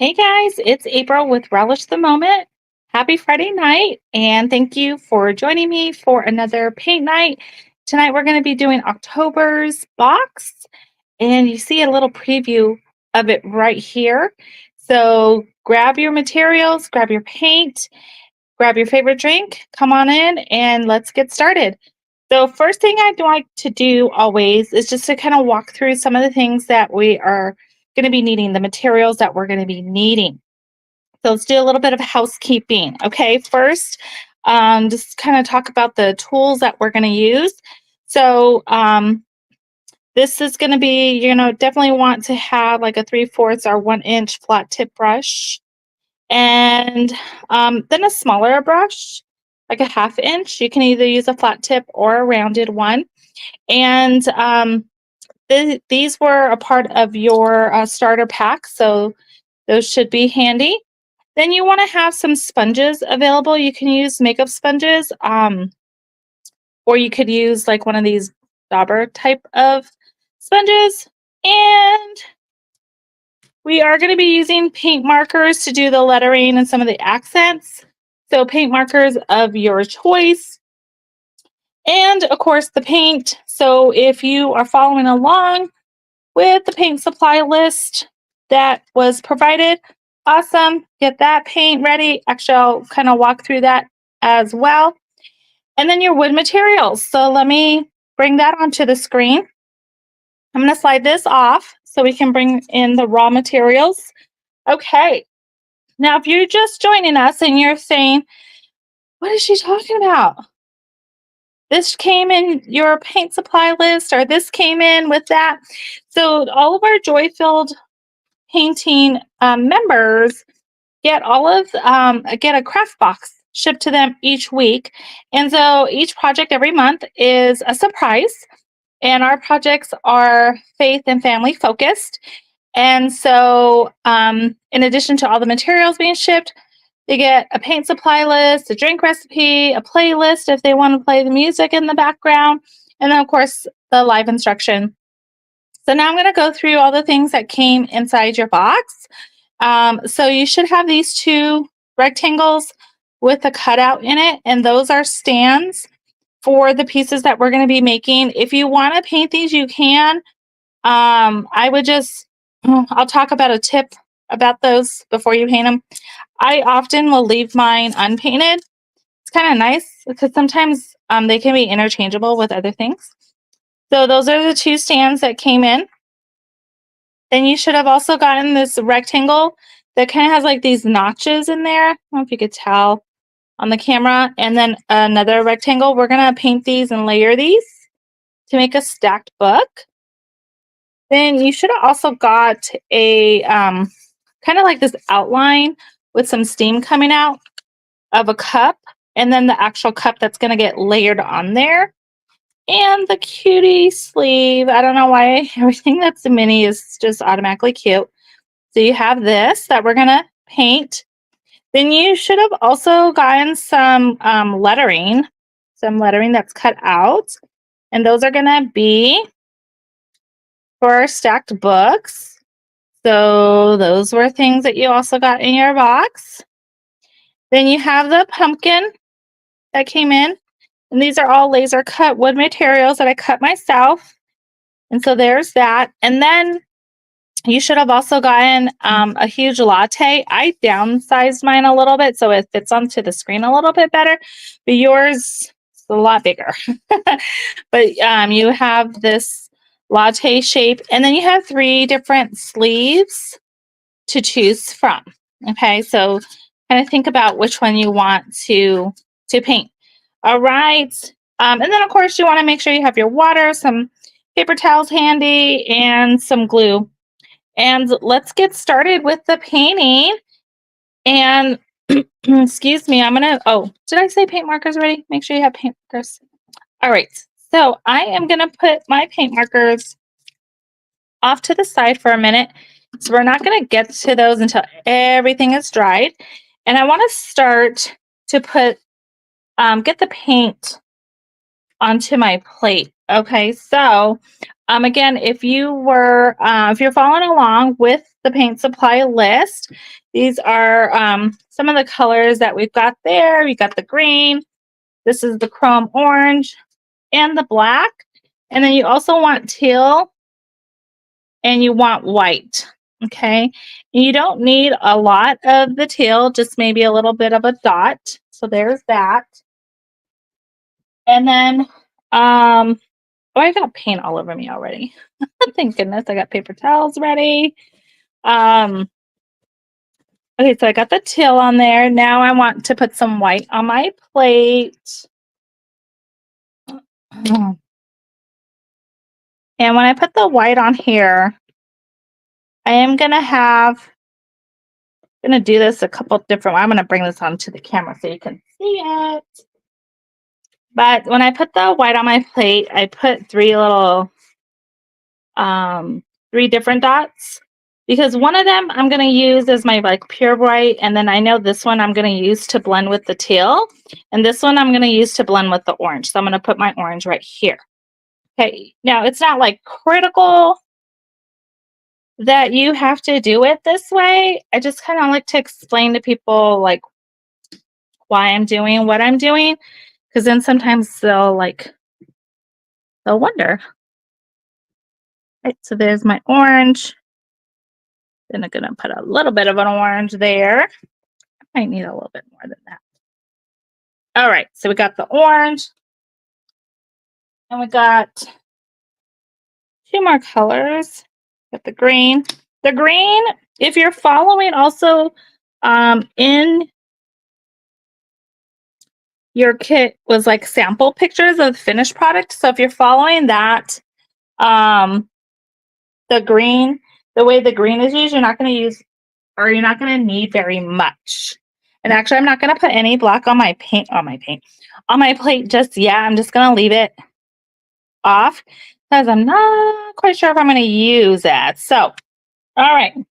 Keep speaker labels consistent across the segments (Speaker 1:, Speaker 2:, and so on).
Speaker 1: Hey guys, it's April with Relish the Moment. Happy Friday night, and thank you for joining me for another paint night. Tonight we're going to be doing October's box, and you see a little preview of it right here. So grab your materials, grab your paint, grab your favorite drink, come on in, and let's get started. So, first thing I'd like to do always is just to kind of walk through some of the things that we are going to be needing, the materials that we're going to be needing. So let's do a little bit of housekeeping. Okay, first, just kind of talk about the tools that we're going to use. So this is going to be, definitely want to have like a 3/4 or 1 inch flat tip brush, and then a smaller brush, like a 1/2 inch. You can either use a flat tip or a rounded one. And these were a part of your starter pack, so those should be handy. Then you want to have some sponges available. You can use makeup sponges, or you could use like one of these dauber type of sponges. And we are going to be using paint markers to do the lettering and some of the accents. So paint markers of your choice. And of course, the paint. So if you are following along with the paint supply list that was provided, awesome. Get that paint ready. Actually, I'll kind of walk through that as well. And then your wood materials. So let me bring that onto the screen. I'm going to slide this off so we can bring in the raw materials. Okay. Now, if you're just joining us and you're saying, what is she talking about? This came in your paint supply list, or this came in with that. So all of our Joy-Filled painting members get get a craft box shipped to them each week. And so each project every month is a surprise. And our projects are faith and family focused. And so, in addition to all the materials being shipped, they get a paint supply list, a drink recipe, a playlist if they want to play the music in the background, and then, of course, the live instruction. So now I'm going to go through all the things that came inside your box. So you should have these two rectangles with a cutout in it, and those are stands for the pieces that we're going to be making. If you want to paint these, you can. I would just, I'll talk about a tip about those before you paint them. I often will leave mine unpainted. It's kind of nice because sometimes they can be interchangeable with other things. So those are the two stands that came in. Then you should have also gotten this rectangle that kind of has like these notches in there. I don't know if you could tell on the camera. And then another rectangle. We're going to paint these and layer these to make a stacked book. Then you should have also got a kind of like this outline with some steam coming out of a cup, and then the actual cup that's going to get layered on there. And the cutie sleeve. I don't know why everything that's a mini is just automatically cute. So you have this that we're going to paint. Then you should have also gotten some lettering that's cut out. And those are going to be for our stacked books. So those were things that you also got in your box. Then you have the pumpkin that came in. And these are all laser cut wood materials that I cut myself. And so there's that. And then you should have also gotten a huge latte. I downsized mine a little bit so it fits onto the screen a little bit better. But yours is a lot bigger. But you have this latte shape. And then you have 3 different sleeves to choose from. Okay, so kind of think about which one you want to paint. All right. And then, of course, you want to make sure you have your water, some paper towels handy, and some glue. And let's get started with the painting. And excuse me, I'm going to, did I say paint markers already? Make sure you have paint markers. All right. So I am going to put my paint markers off to the side for a minute. So we're not going to get to those until everything is dried. And I want to start to get the paint onto my plate. Okay, so Again, if you're following along with the paint supply list, these are some of the colors that we've got there. We got the green. This is the chrome orange and the black. And then you also want teal and you want white. Okay. And you don't need a lot of the teal, just maybe a little bit of a dot. So there's that. And then, oh, I got paint all over me already. Thank goodness I got paper towels ready. Okay, so I got the teal on there. Now I want to put some white on my plate. And when I put the white on here, I am gonna do this a couple different. I'm gonna bring this onto the camera so you can see it. But when I put the white on my plate, I put three different dots because one of them I'm gonna use as my like pure white, and then I know this one I'm gonna use to blend with the teal, and this one I'm gonna use to blend with the orange. So I'm gonna put my orange right here. Okay, now it's not like critical that you have to do it this way. I just kind of like to explain to people like why I'm doing what I'm doing, because then sometimes they'll wonder. Right, so there's my orange. Then I'm gonna put a little bit of an orange there. I might need a little bit more than that. All right, so we got the orange, and we got two more colors. Got the green. The green, if you're following also in your kit was like sample pictures of the finished product. So if you're following that, the green, the way the green is used, you're not going to need very much. And actually, I'm not going to put any black on my plate just yet. I'm just going to leave it off because I'm not quite sure if I'm going to use that. So, all right, I'm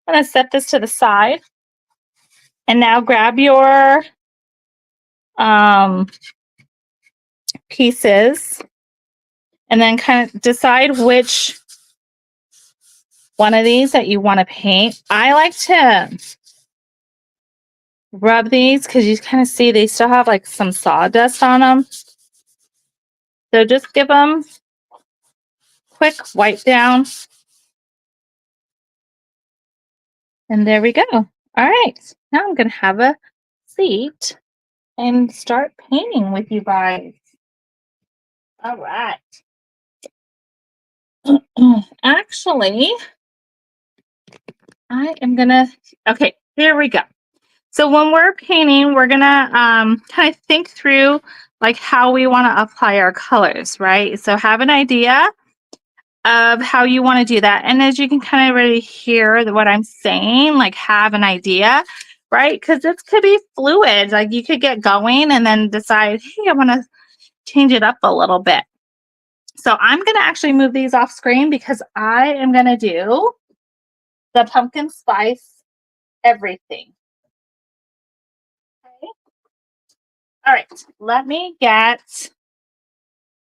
Speaker 1: going to set this to the side. And now grab your pieces and then kind of decide which one of these that you want to paint. I like to rub these because you kind of see they still have like some sawdust on them. So just give them quick wipe down. And there we go. All right. Now I'm going to have a seat and start painting with you guys. All right. Actually, I am going to, okay, here we go. So when we're painting, we're going to kind of think through like how we want to apply our colors, right? So have an idea of how you want to do that. And as you can kind of really hear what I'm saying, like have an idea, right? Because this could be fluid. Like you could get going and then decide, hey, I want to change it up a little bit. So I'm going to actually move these off screen because I am going to do the pumpkin spice everything. Okay. All right, let me get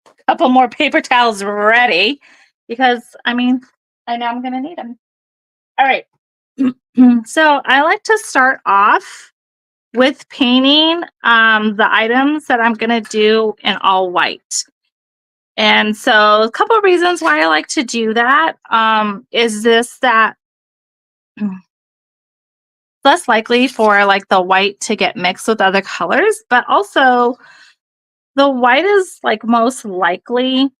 Speaker 1: a couple more paper towels ready because I know I'm going to need them. All right. So I like to start off with painting the items that I'm going to do in all white. And so a couple of reasons why I like to do that is that less likely for like the white to get mixed with other colors, but also the white is like most likely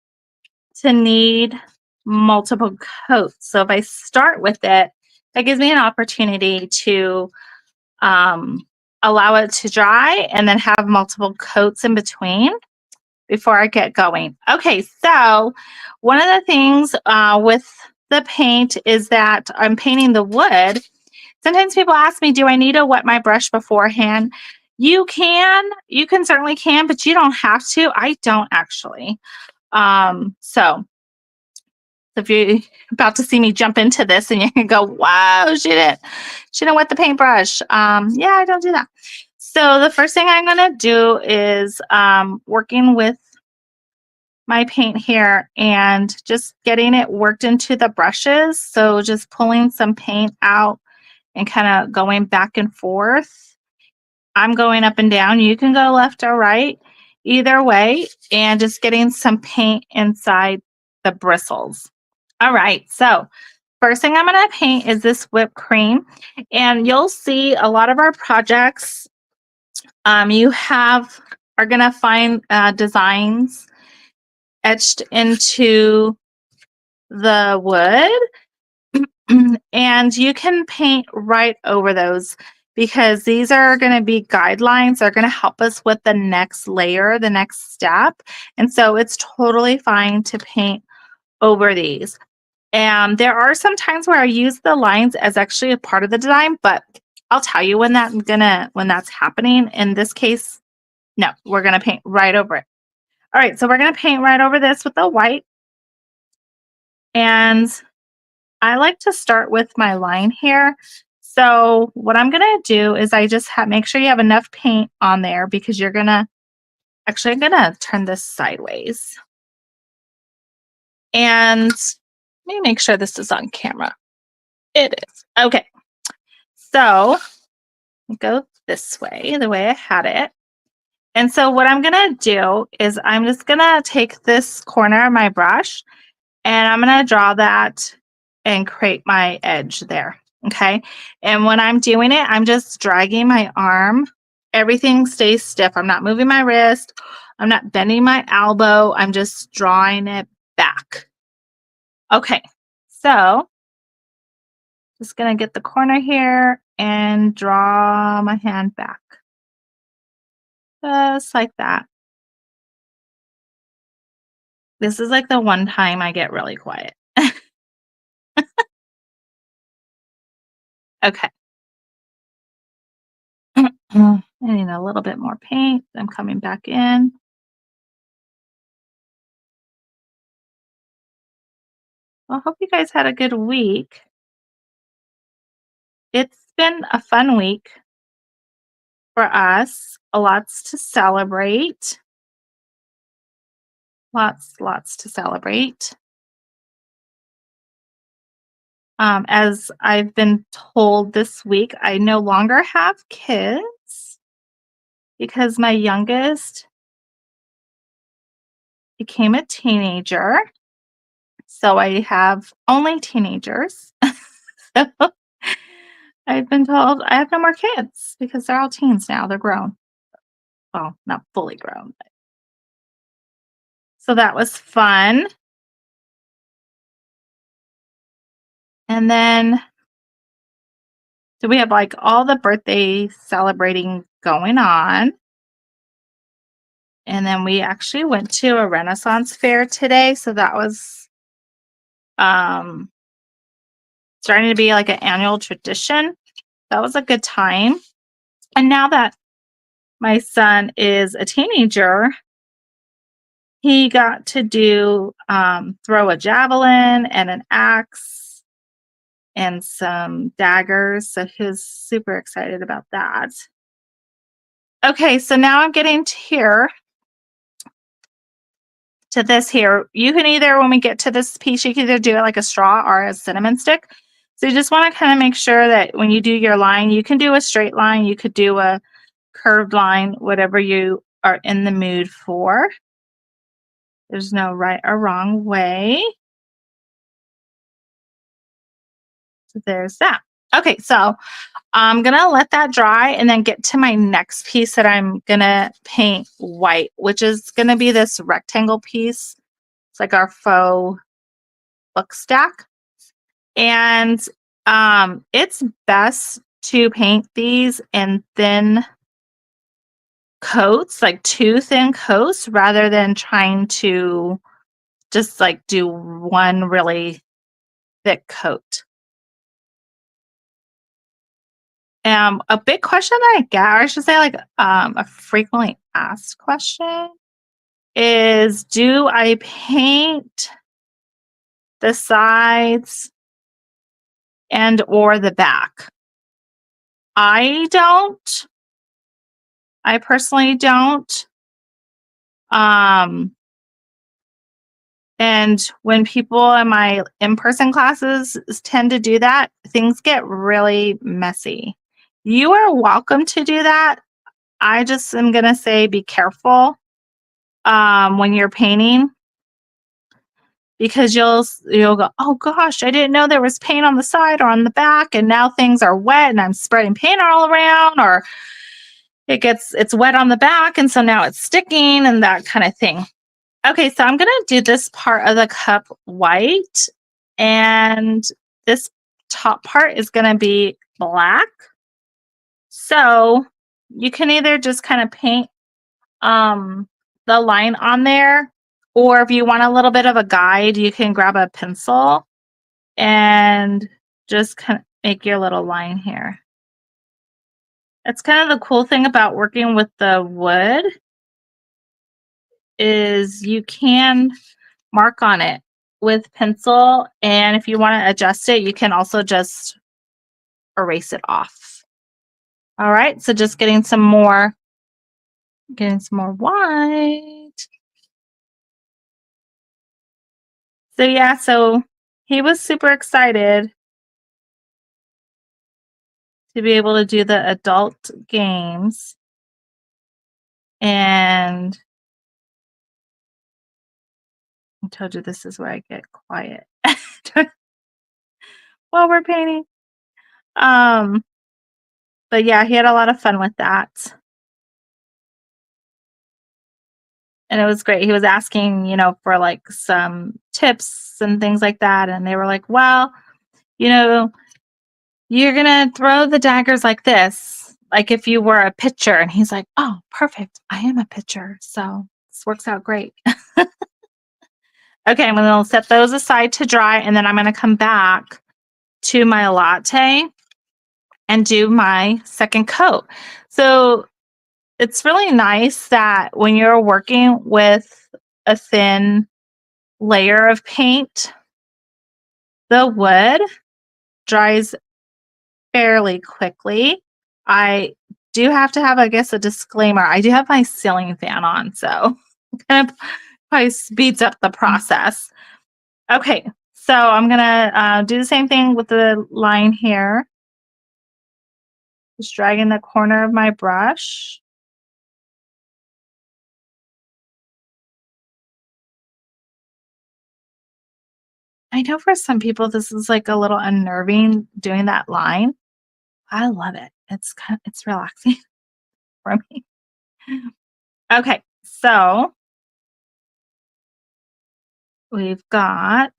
Speaker 1: to need multiple coats. So if I start with it, that gives me an opportunity to allow it to dry and then have multiple coats in between before I get going. Okay, so one of the things with the paint is that I'm painting the wood. Sometimes people ask me, do I need to wet my brush beforehand? You can certainly can, but you don't have to. I don't actually. So if you're about to see me jump into this and you can go, wow, she didn't wet the paintbrush. Yeah, I don't do that. So the first thing I'm going to do is working with my paint here and just getting it worked into the brushes. So just pulling some paint out and kind of going back and forth. I'm going up and down. You can go left or right, either way, and just getting some paint inside the bristles. All right, so first thing I'm going to paint is this whipped cream. And you'll see a lot of our projects, you are going to find designs etched into the wood. And you can paint right over those because these are going to be guidelines. They're going to help us with the next layer, the next step. And so it's totally fine to paint over these. And there are some times where I use the lines as actually a part of the design, but I'll tell you when that's happening. In this case, no, we're gonna paint right over it. All right, so we're gonna paint right over this with the white. And I like to start with my line here. So what I'm gonna do is I just make sure you have enough paint on there because I'm gonna turn this sideways. And let me make sure this is on camera. It is. Okay. So go this way, the way I had it. And so what I'm going to do is I'm just going to take this corner of my brush and I'm going to draw that and create my edge there. Okay. And when I'm doing it, I'm just dragging my arm. Everything stays stiff. I'm not moving my wrist. I'm not bending my elbow. I'm just drawing it back. Okay. So just going to get the corner here and draw my hand back. Just like that. This is like the one time I get really quiet. Okay. I need a little bit more paint. I'm coming back in. Well, I hope you guys had a good week. It's been a fun week for us. Lots to celebrate. Lots to celebrate. As I've been told this week, I no longer have kids because my youngest became a teenager. So I have only teenagers. So I've been told I have no more kids because they're all teens now. They're grown. Well, not fully grown. So that was fun. And then so we have like all the birthday celebrating going on. And then we actually went to a Renaissance fair today. So that was um starting to be like an annual tradition. That was a good time. And now that my son is a teenager, he got to do throw a javelin and an axe and some daggers. So he was super excited about that. Okay, so now I'm getting to this here. You can either, when we get to this piece, you can either do it like a straw or a cinnamon stick. So you just want to kind of make sure that when you do your line, you can do a straight line, you could do a curved line, whatever you are in the mood for. There's no right or wrong way. So there's that. Okay, so I'm going to let that dry and then get to my next piece that I'm going to paint white, which is going to be this rectangle piece. It's like our faux book stack. And it's best to paint these in thin coats, like 2 thin coats, rather than trying to just like do one really thick coat. A big question that I get, or I should say like a frequently asked question is, do I paint the sides and or the back? I don't. I personally don't. And when people in my in-person classes tend to do that, things get really messy. You are welcome to do that. I just am gonna say be careful when you're painting because you'll go, oh gosh, I didn't know there was paint on the side or on the back, and now things are wet and I'm spreading paint all around, or it's wet on the back and so now it's sticking and that kind of thing. Okay, so I'm gonna do this part of the cup white, and this top part is gonna be black. So you can either just kind of paint the line on there, or if you want a little bit of a guide, you can grab a pencil and just kind of make your little line here. That's kind of the cool thing about working with the wood is you can mark on it with pencil, and if you want to adjust it, you can also just erase it off. All right, so just getting some more white. So yeah, so he was super excited to be able to do the adult games. And I told you this is where I get quiet while we're painting. Um, but yeah, he had a lot of fun with that. And it was great. He was asking, for like some tips and things like that. And they were like, well, you know, you're going to throw the daggers like this, like if you were a pitcher. And he's like, oh, perfect. I am a pitcher. So this works out great. Okay, I'm going to set those aside to dry. And then I'm going to come back to my latte and do my second coat. So it's really nice that when you're working with a thin layer of paint, the wood dries fairly quickly. I do have to have, I guess, a disclaimer. I do have my ceiling fan on, so it kind of probably speeds up the process. Okay, so I'm gonna do the same thing with the line here. Just dragging the corner of my brush. I know for some people this is like a little unnerving doing that line. I love it. It's relaxing for me. Okay, so we've got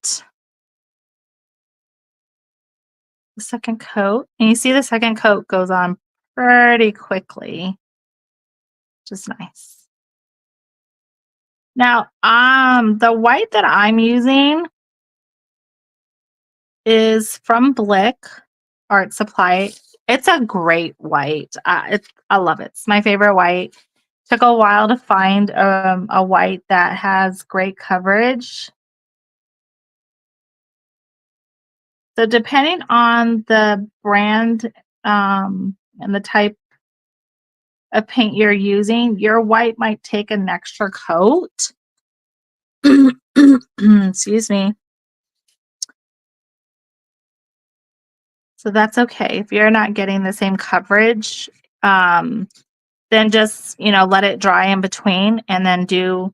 Speaker 1: the second coat, and you see the second coat goes on pretty quickly, which is nice. Now, the white that I'm using is from Blick Art Supply. It's a great white. I love it. It's my favorite white. Took a while to find a white that has great coverage. So depending on the brand and the type of paint you're using, your white might take an extra coat. Excuse me. So that's okay. If you're not getting the same coverage, then just, let it dry in between and then do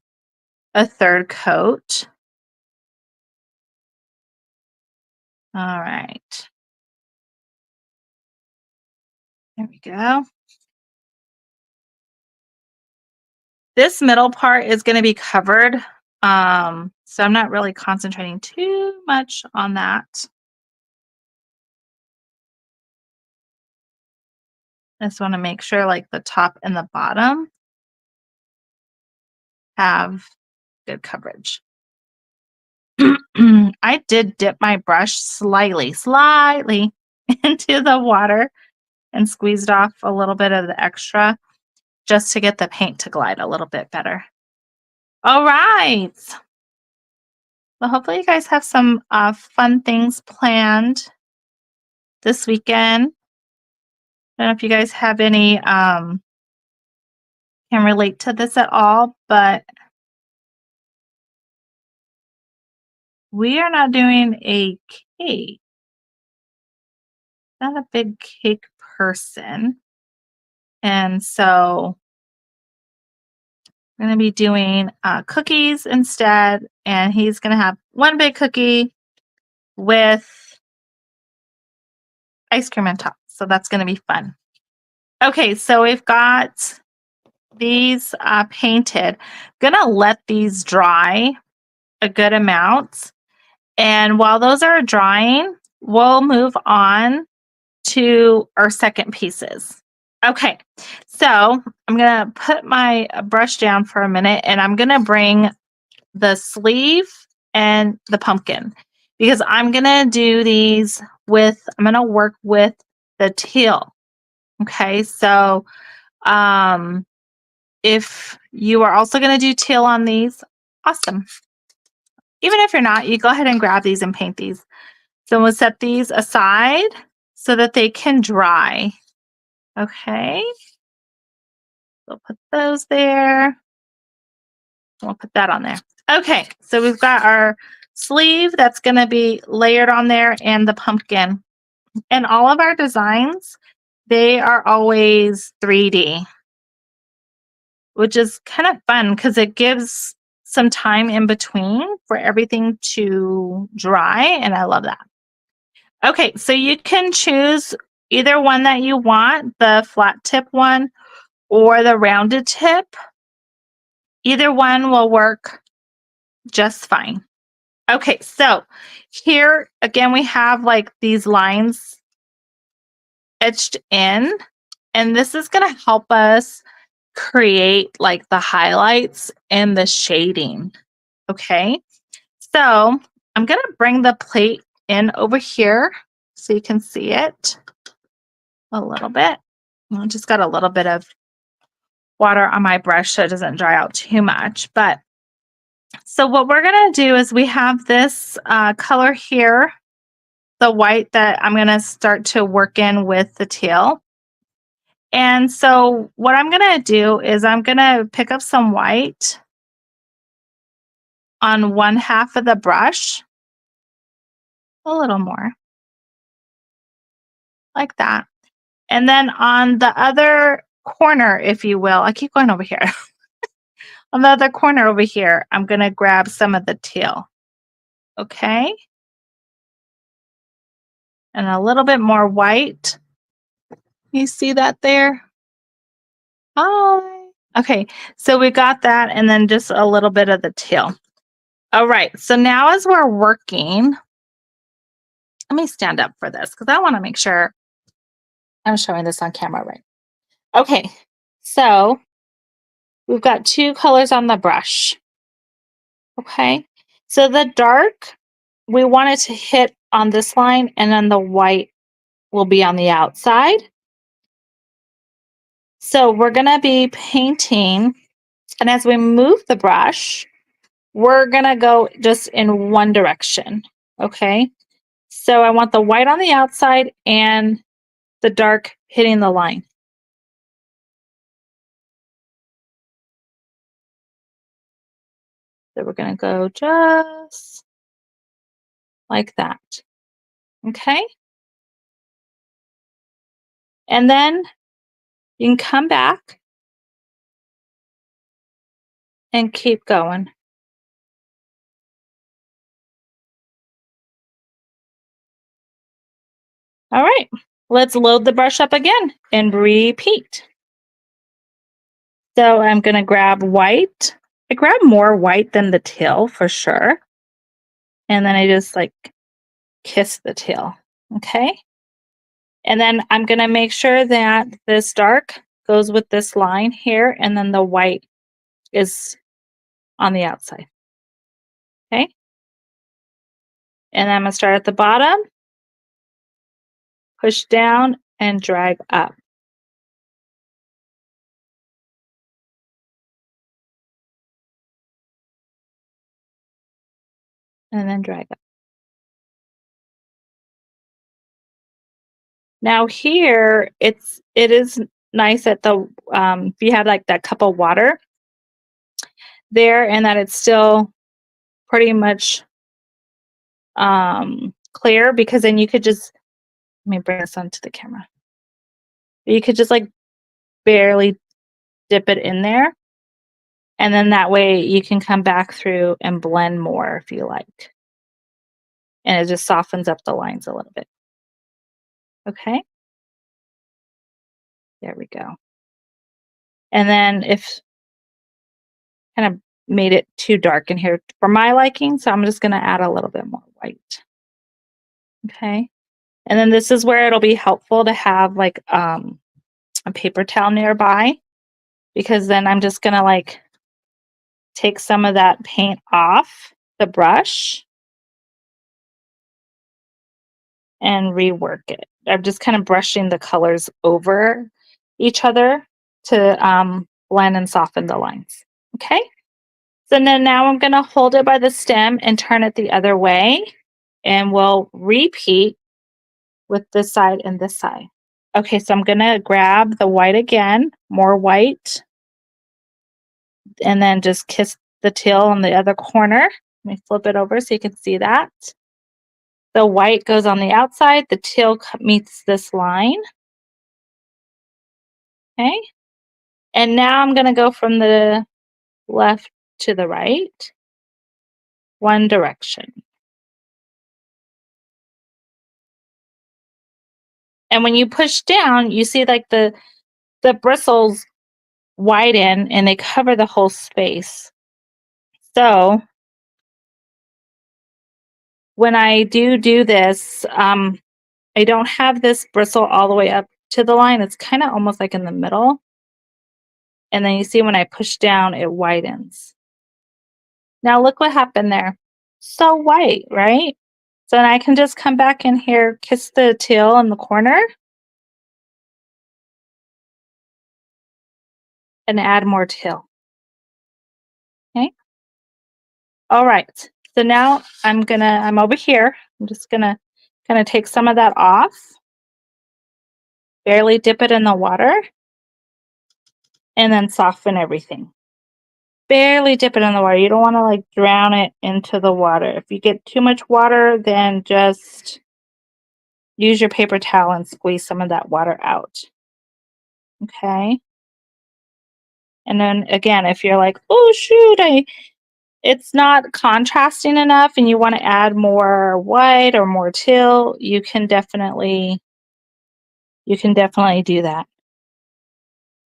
Speaker 1: a third coat. All right. There we go. This middle part is going to be covered. So I'm not really concentrating too much on that. I just want to make sure like the top and the bottom have good coverage. I did dip my brush slightly into the water and squeezed off a little bit of the extra just to get the paint to glide a little bit better. All right. Well, hopefully you guys have some fun things planned this weekend. I don't know if you guys have any can relate to this at all, but we are not doing a cake. Not a big cake person. And so I'm going to be doing cookies instead. And he's going to have one big cookie with ice cream on top. So that's going to be fun. Okay, so we've got these painted. I'm going to let these dry a good amount. And while those are drying, we'll move on to our second pieces. Okay, so I'm going to put my brush down for a minute and I'm going to bring the sleeve and the pumpkin because I'm going to do these with, I'm going to work with the teal. Okay, so if you are also going to do teal on these, awesome. Even if you're not, you go ahead and grab these and paint these. So we'll set these aside so that they can dry. Okay. We'll put those there. We'll put that on there. Okay, so we've got our sleeve that's going to be layered on there and the pumpkin. And all of our designs, they are always 3D, which is kind of fun because it gives some time in between for everything to dry, and I love that. Okay, so you can choose either one that you want, the flat tip one or the rounded tip. Either one will work just fine. Okay, so here again, we have like these lines etched in, and this is going to help us create like the highlights and the shading. Okay, so I'm going to bring the plate in over here so you can see it a little bit. I just got a little bit of water on my brush so it doesn't dry out too much. But so what we're going to do is we have this color here, the white that I'm going to start to work in with the teal. And so what I'm going to do is I'm going to pick up some white on one half of the brush, a little more, like that. And then on the other corner, if you will, I keep going over here. On the other corner over here, I'm going to grab some of the teal. Okay. And a little bit more white. You see that there? Hi. Okay, so we got that and then just a little bit of the teal. All right, so now as we're working, let me stand up for this because I want to make sure I'm showing this on camera right. Okay, so we've got two colors on the brush. Okay, so the dark, we want it to hit on this line and then the white will be on the outside. So we're going to be painting, and as we move the brush, we're going to go just in one direction. Okay, so I want the white on the outside and the dark hitting the line. So we're going to go just like that. Okay. And then you can come back and keep going. All right, let's load the brush up again and repeat. So I'm going to grab white. I grab more white than the teal for sure. And then I just like kiss the teal. Okay. And then I'm going to make sure that this dark goes with this line here, and then the white is on the outside. Okay. And I'm going to start at the bottom, push down, and drag up. And then drag up. Now here, it is nice that the if you had like that cup of water there, and that it's still pretty much clear, because then you could just, let me bring this onto the camera. You could just like barely dip it in there. And then that way you can come back through and blend more if you like. And it just softens up the lines a little bit. Okay, there we go. And then if kind of made it too dark in here for my liking, so I'm just going to add a little bit more white. Okay. And then this is where it'll be helpful to have like a paper towel nearby, because then I'm just going to like take some of that paint off the brush and rework it. I'm just kind of brushing the colors over each other to blend and soften the lines. Okay. So then now I'm going to hold it by the stem and turn it the other way, and we'll repeat with this side and this side. Okay, so I'm going to grab the white again, more white, and then just kiss the teal on the other corner. Let me flip it over so you can see that. The white goes on the outside, the teal meets this line. Okay. And now I'm going to go from the left to the right, one direction. And when you push down, you see like the bristles widen and they cover the whole space. So when I do this, I don't have this bristle all the way up to the line. It's kind of almost like in the middle. And then you see when I push down, it widens. Now look what happened there. So white, right? So then I can just come back in here, kiss the teal in the corner, and add more teal. Okay. All right. So now I'm over here. I'm just gonna kind of take some of that off, barely dip it in the water, and then soften everything. Barely dip it in the water. You don't want to like drown it into the water. If you get too much water, then just use your paper towel and squeeze some of that water out. Okay. And then again, if you're like, oh shoot, it's not contrasting enough and you want to add more white or more teal, you can definitely do that.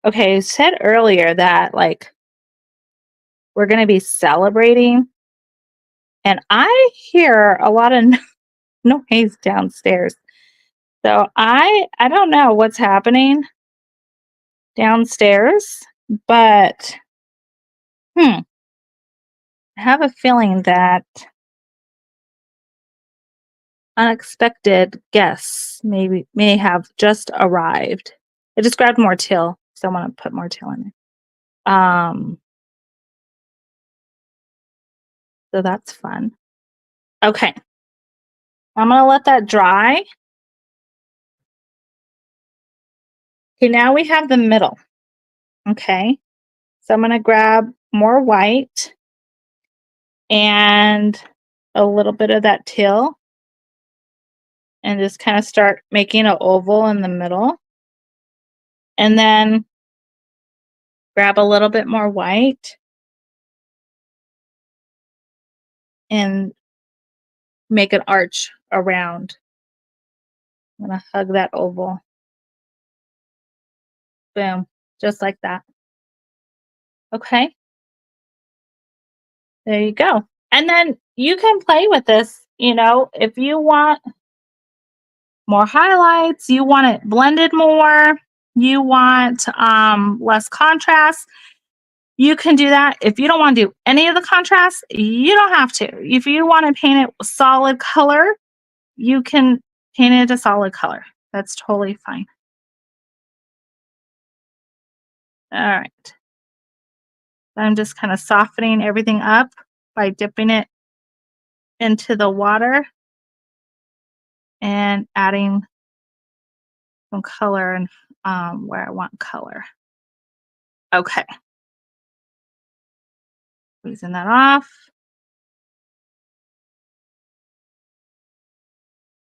Speaker 1: Okay, I said earlier that like we're going to be celebrating, and I hear a lot of noise downstairs. So I don't know what's happening downstairs, but I have a feeling that unexpected guests may have just arrived. I just grabbed more till, so I want to put more till in it. So that's fun. Okay, I'm gonna let that dry. Okay, now we have the middle. Okay, so I'm gonna grab more white and a little bit of that teal and just kind of start making an oval in the middle. And then grab a little bit more white and make an arch around. I'm going to hug that oval. Boom. Just like that. Okay. There you go. And then you can play with this, if you want more highlights, you want it blended more, you want less contrast, you can do that. If you don't want to do any of the contrast, you don't have to. If you want to paint it solid color, you can paint it a solid color. That's totally fine. All right. I'm just kind of softening everything up by dipping it into the water and adding some color and where I want color. Okay. Squeezing that off.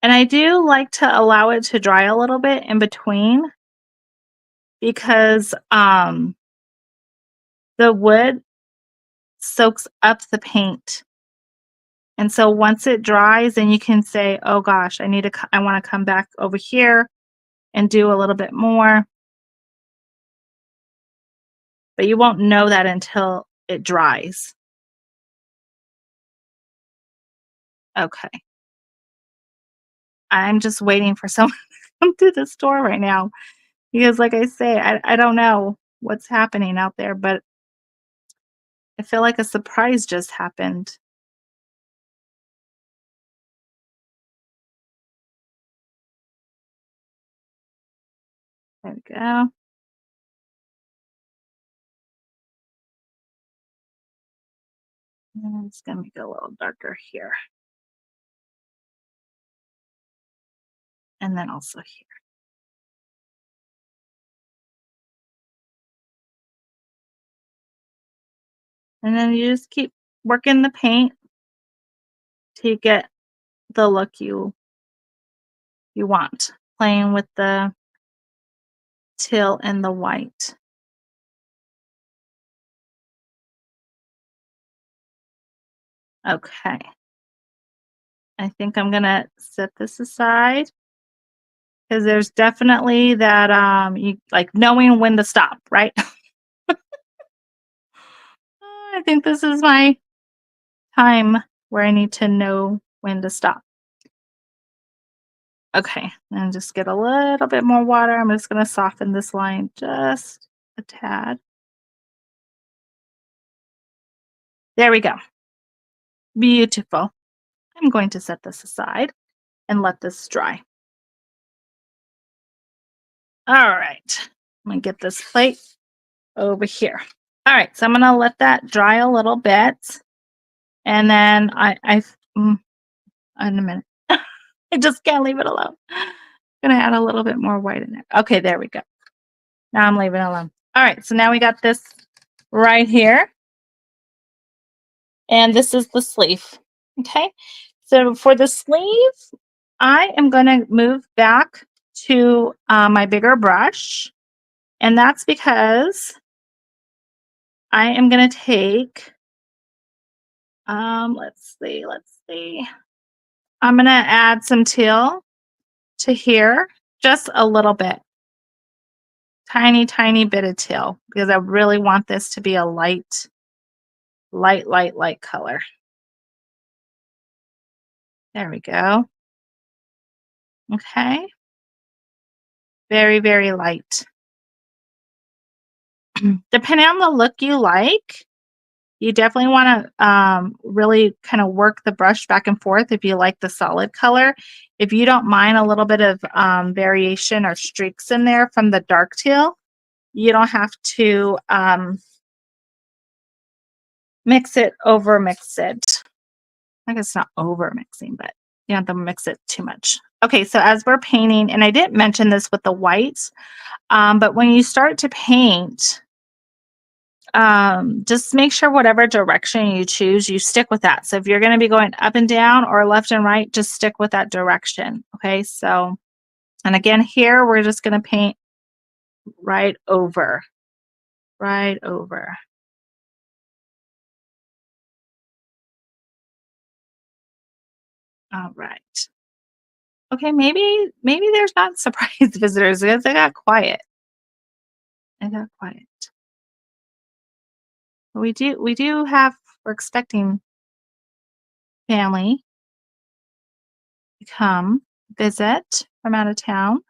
Speaker 1: And I do like to allow it to dry a little bit in between because the wood soaks up the paint. And so once it dries, then you can say, "Oh gosh, I want to come back over here and do a little bit more." But you won't know that until it dries. Okay. I'm just waiting for someone to come to the store right now because like I say, I don't know what's happening out there, but I feel like a surprise just happened. There we go. And it's gonna make it a little darker here. And then also here. And then you just keep working the paint till you get the look you want, playing with the teal and the white. Okay. I think I'm gonna set this aside because there's definitely that you like knowing when to stop, right? I think this is my time where I need to know when to stop. Okay, and just get a little bit more water. I'm just gonna soften this line just a tad. There we go. Beautiful. I'm going to set this aside and let this dry. All right. I'm gonna get this plate over here. All right, so I'm gonna let that dry a little bit, and then in a minute. I just can't leave it alone. Gonna add a little bit more white in there. Okay, there we go. Now I'm leaving it alone. All right, so now we got this right here, and this is the sleeve. Okay, so for the sleeve, I am gonna move back to my bigger brush, and that's because I am gonna take, let's see. I'm gonna add some teal to here, just a little bit. Tiny, tiny bit of teal because I really want this to be a light color. There we go. Okay. Very, very light. Depending on the look you like, you definitely want to really kind of work the brush back and forth if you like the solid color. If you don't mind a little bit of variation or streaks in there from the dark teal, you don't have to mix it. I guess not over mixing, but you don't have to mix it too much. Okay, so as we're painting, and I didn't mention this with the whites, but when you start to paint, just make sure whatever direction you choose, you stick with that. So if you're going to be going up and down or left and right, just stick with that direction. Okay, so, and again, here we're just going to paint right over, right over. All right. Okay, maybe there's not surprise visitors because they got quiet. They got quiet. We do have we're expecting family to come visit from out of town.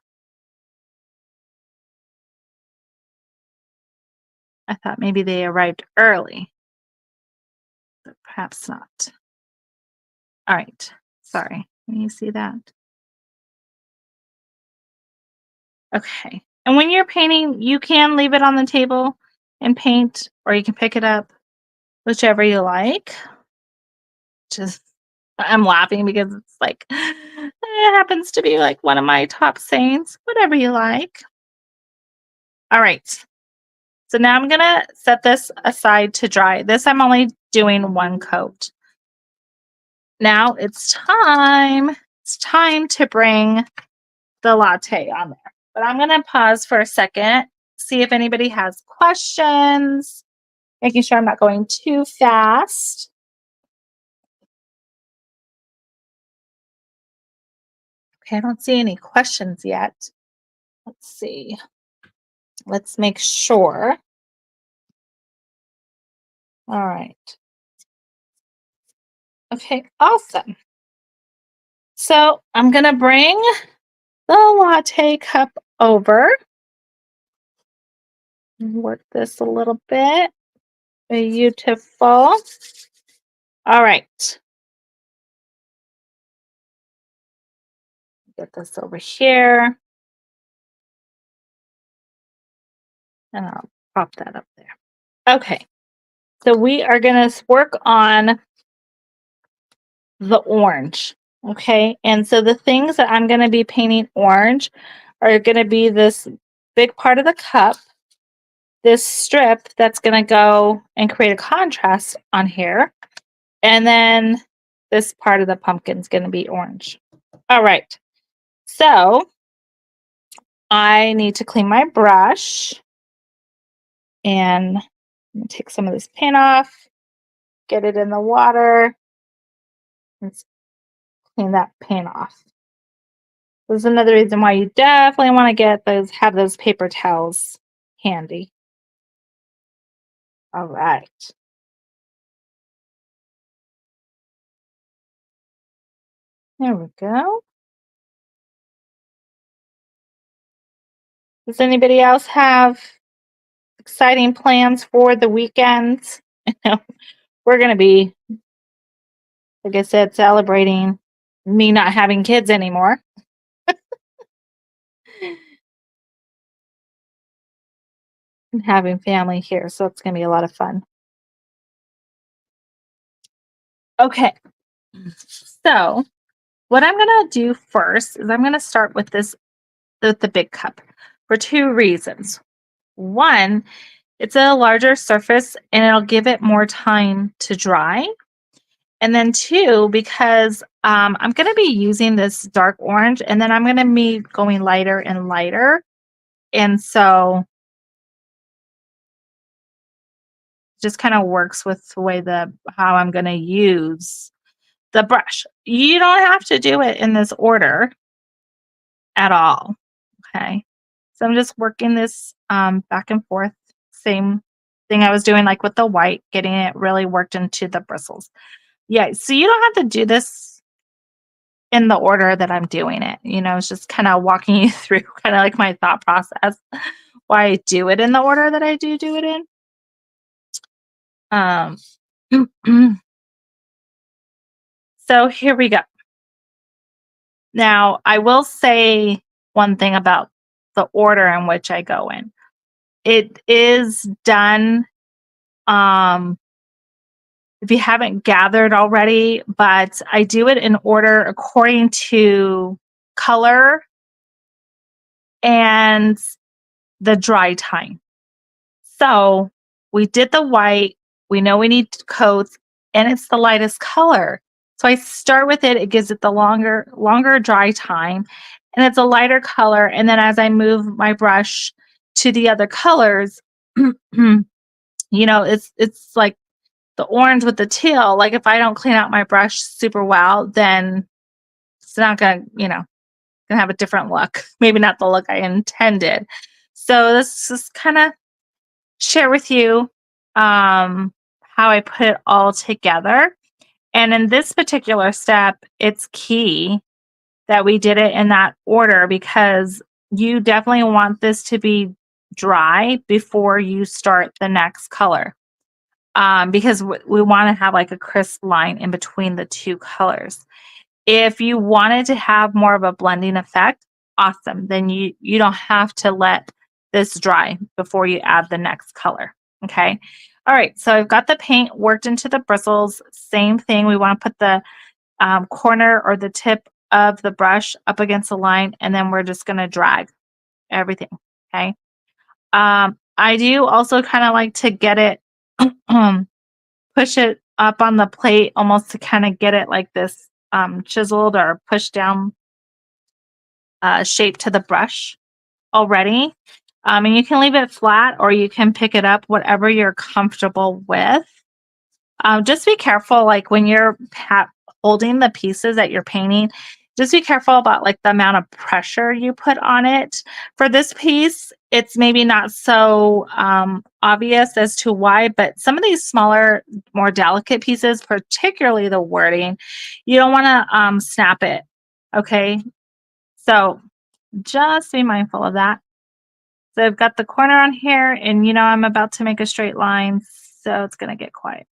Speaker 1: I thought maybe they arrived early, but perhaps not. All right. Sorry. Can you see that? Okay. And when you're painting, you can leave it on the table and paint, or you can pick it up, whichever you like. Just I'm laughing because it's like it happens to be like one of my top sayings. Whatever you like. All right. So now I'm gonna set this aside to dry. This I'm only doing one coat. Now it's time it's time to bring the latte on there. But I'm going to pause for a second, see if anybody has questions, making sure I'm not going too fast. Okay, I don't see any questions yet. Let's see. Let's make sure. All right. Okay, awesome. So I'm going to bring the latte cup over and work this a little bit. Beautiful. All right. Get this over here. And I'll pop that up there. Okay. So we are going to work on the orange. Okay. And so the things that I'm going to be painting orange are going to be this big part of the cup, this strip that's going to go and create a contrast on here. And then this part of the pumpkin is going to be orange. All right. So I need to clean my brush and take some of this paint off, get it in the water, and clean that paint off. This is another reason why you definitely want to have those paper towels handy. All right. There we go. Does anybody else have exciting plans for the weekend? We're going to be, like I said, celebrating me not having kids anymore. And having family here, so it's going to be a lot of fun. Okay. So, what I'm going to do first is I'm going to start with the big cup for two reasons. One, it's a larger surface and it'll give it more time to dry. And then two, because I'm going to be using this dark orange and then I'm going to be going lighter and lighter. And so it just kind of works with the way how I'm going to use the brush. You don't have to do it in this order at all. Okay. So I'm just working this back and forth. Same thing I was doing like with the white, getting it really worked into the bristles. Yeah. So you don't have to do this in the order that I'm doing it. It's just kind of walking you through kind of like my thought process, why I do it in the order that I do it in. So here we go. Now, I will say one thing about the order in which I go in. It is done, if you haven't gathered already, but I do it in order according to color and the dry time. So we did the white, we know we need coats, and it's the lightest color. So I start with it, it gives it the longer dry time, and it's a lighter color. And then as I move my brush to the other colors, it's like the orange with the teal. Like if I don't clean out my brush super well, then it's not gonna have a different look. Maybe not the look I intended. So this is kind of share with you how I put it all together. And in this particular step, it's key that we did it in that order because you definitely want this to be dry before you start the next color. Because we want to have like a crisp line in between the two colors. If you wanted to have more of a blending effect, awesome. Then you don't have to let this dry before you add the next color. Okay. All right. So I've got the paint worked into the bristles. Same thing. We want to put the corner or the tip of the brush up against the line, and then we're just going to drag everything. Okay. I do also kind of like to get it, push it up on the plate almost to kind of get it like this chiseled or pushed down shape to the brush already. And you can leave it flat or you can pick it up, whatever you're comfortable with. Just be careful, like when you're holding the pieces that you're painting, just be careful about like the amount of pressure you put on it. For this piece, it's maybe not so obvious as to why, but some of these smaller, more delicate pieces, particularly the wording, you don't want to snap it. Okay. So just be mindful of that. So I've got the corner on here and I'm about to make a straight line, so it's going to get quiet.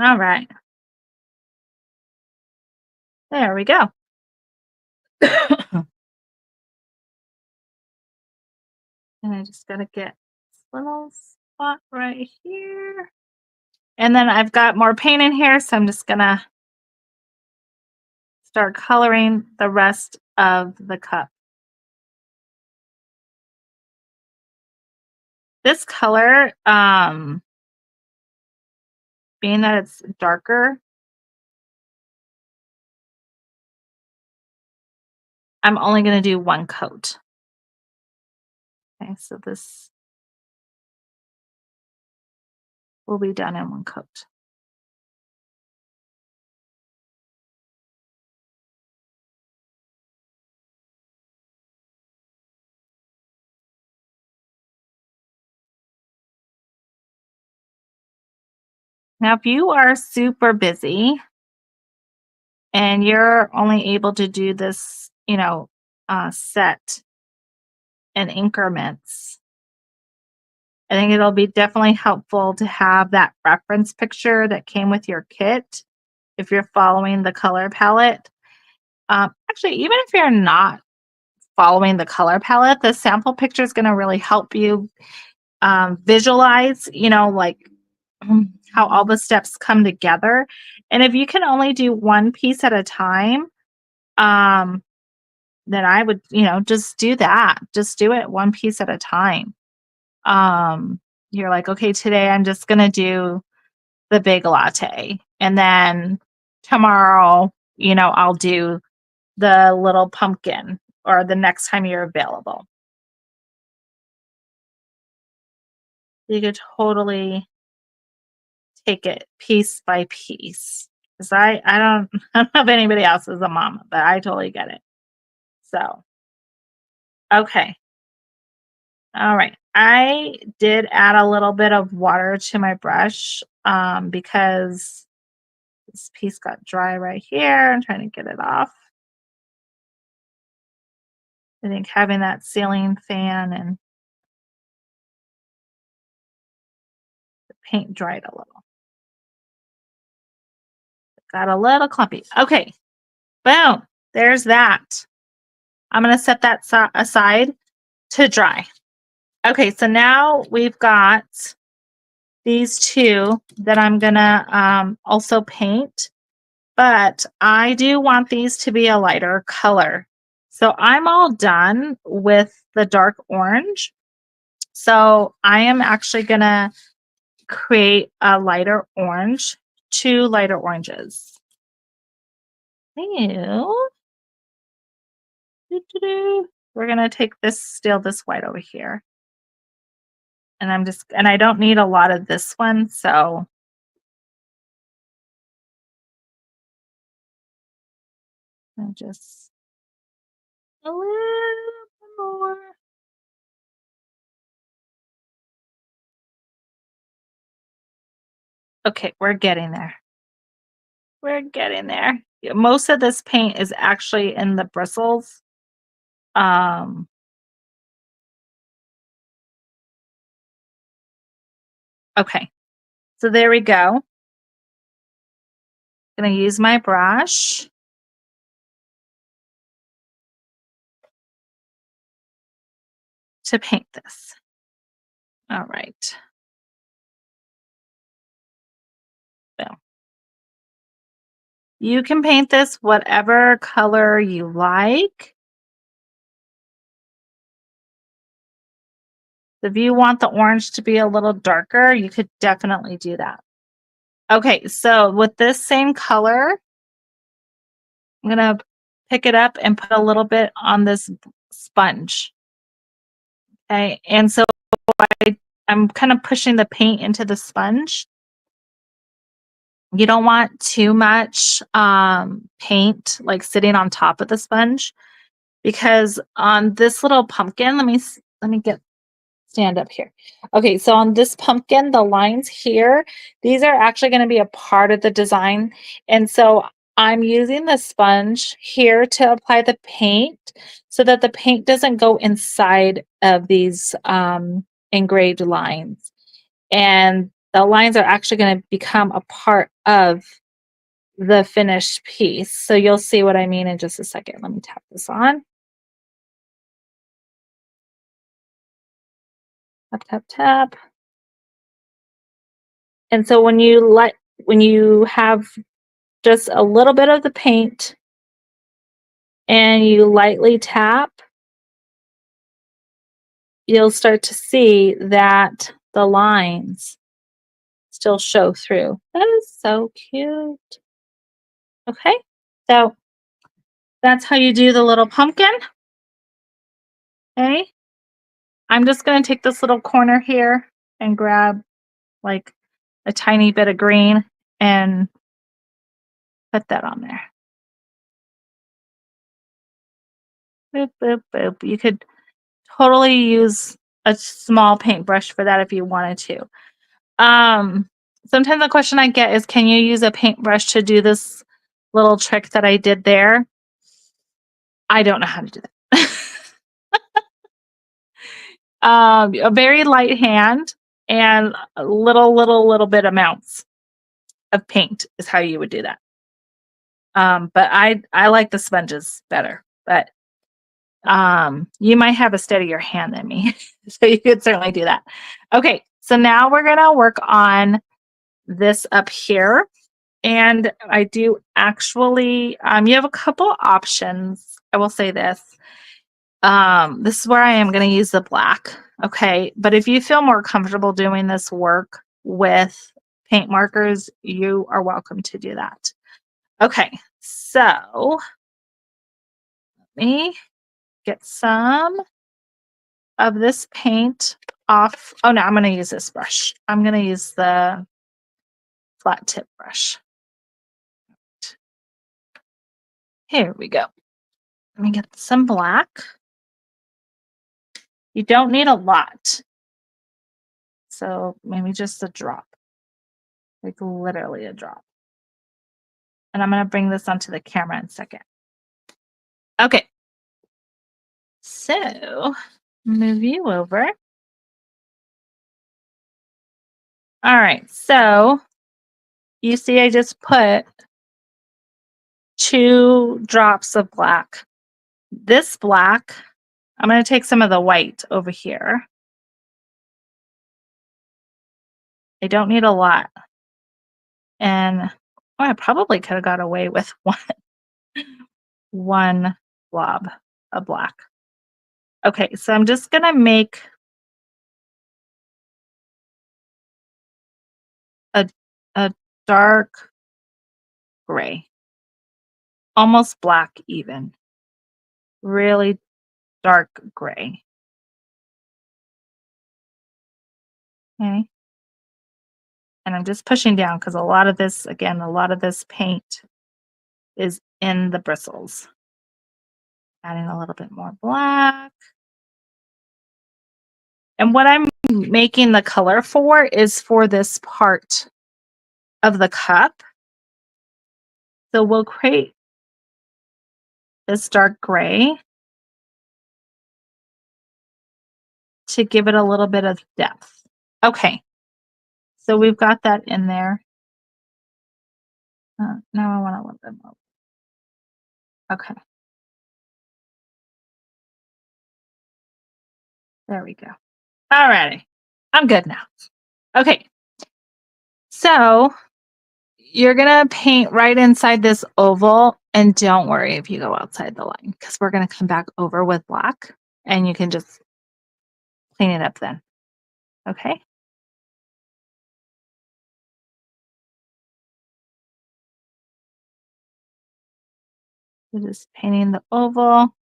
Speaker 1: All right. There we go. And I just gotta get this little spot right here. And then I've got more paint in here, so I'm just gonna start coloring the rest of the cup. This color, being that it's darker, I'm only gonna do one coat. Okay, so this will be done in one coat. Now, if you are super busy and you're only able to do this, set in increments, I think it'll be definitely helpful to have that reference picture that came with your kit if you're following the color palette. Actually, even if you're not following the color palette, the sample picture is going to really help you visualize, like how all the steps come together. And if you can only do one piece at a time, um, then I would, just do that. Just do it one piece at a time. Um, you're like, okay, today I'm just going to do the big latte. And then tomorrow, I'll do the little pumpkin or the next time you're available. You could totally take it piece by piece. Because I don't I don't know if anybody else is a mama, but I totally get it. So okay. All right. I did add a little bit of water to my brush because this piece got dry right here. I'm trying to get it off. I think having that ceiling fan and the paint dried a little. Got a little clumpy. Okay. Boom. There's that. I'm going to set that aside to dry. Okay. So now we've got these two that I'm going to also paint, but I do want these to be a lighter color. So I'm all done with the dark orange. So I am actually going to create a lighter orange, two lighter oranges. Ew. Doo-doo-doo. We're going to take this white over here. And I don't need a lot of this one. So I just a little more. Okay, we're getting there. We're getting there. Yeah, most of this paint is actually in the bristles. Um, okay, so there we go. Gonna use my brush. to paint this. All right. So you can paint this whatever color you like. If you want the orange to be a little darker, you could definitely do that. Okay, so with this same color, I'm gonna pick it up and put a little bit on this sponge. Okay, and so I'm kind of pushing the paint into the sponge. You don't want too much paint like sitting on top of the sponge because on this little pumpkin, let me get stand up here. Okay, so on this pumpkin, the lines here, these are actually going to be a part of the design. And so I'm using the sponge here to apply the paint so that the paint doesn't go inside of these engraved lines. And the lines are actually going to become a part of the finished piece. So you'll see what I mean in just a second. Let me tap this on. Tap, tap, tap. And so when you have just a little bit of the paint and you lightly tap, you'll start to see that the lines still show through. That is so cute. Okay, so that's how you do the little pumpkin. Okay, I'm just going to take this little corner here and grab like a tiny bit of green and put that on there. Boop, boop, boop. You could totally use a small paintbrush for that if you wanted to. Sometimes the question I get is, can you use a paintbrush to do this little trick that I did there? I don't know how to do that. A very light hand and a little bit amounts of paint is how you would do that. But I like the sponges better, but you might have a steadier hand than me. So you could certainly do that. Okay, so now we're gonna work on this up here. And I do actually, you have a couple options. I will say this. This is where I am going to use the black. Okay. But if you feel more comfortable doing this work with paint markers, you are welcome to do that. Okay. So let me get some of this paint off. Oh, no, I'm going to use this brush. I'm going to use the flat tip brush. Here we go. Let me get some black. You don't need a lot. So maybe just a drop, like literally a drop. And I'm going to bring this onto the camera in a second. Okay. So move you over. All right. So you see, I just put 2 drops of black. This black, I'm going to take some of the white over here. I don't need a lot. And I probably could have got away with one blob of black. Okay, so I'm just going to make a dark gray, almost black even, really dark gray. Okay. And I'm just pushing down because a lot of this, again, a lot of this paint is in the bristles. Adding a little bit more black. And what I'm making the color for is for this part of the cup. So we'll create this dark gray to give it a little bit of depth. Okay, so we've got that in there. Now I want a little bit more. Okay. There we go. Alrighty. I'm good now. Okay. So you're gonna paint right inside this oval, and don't worry if you go outside the line because we're gonna come back over with black and you can just clean it up then. Okay. So just painting the oval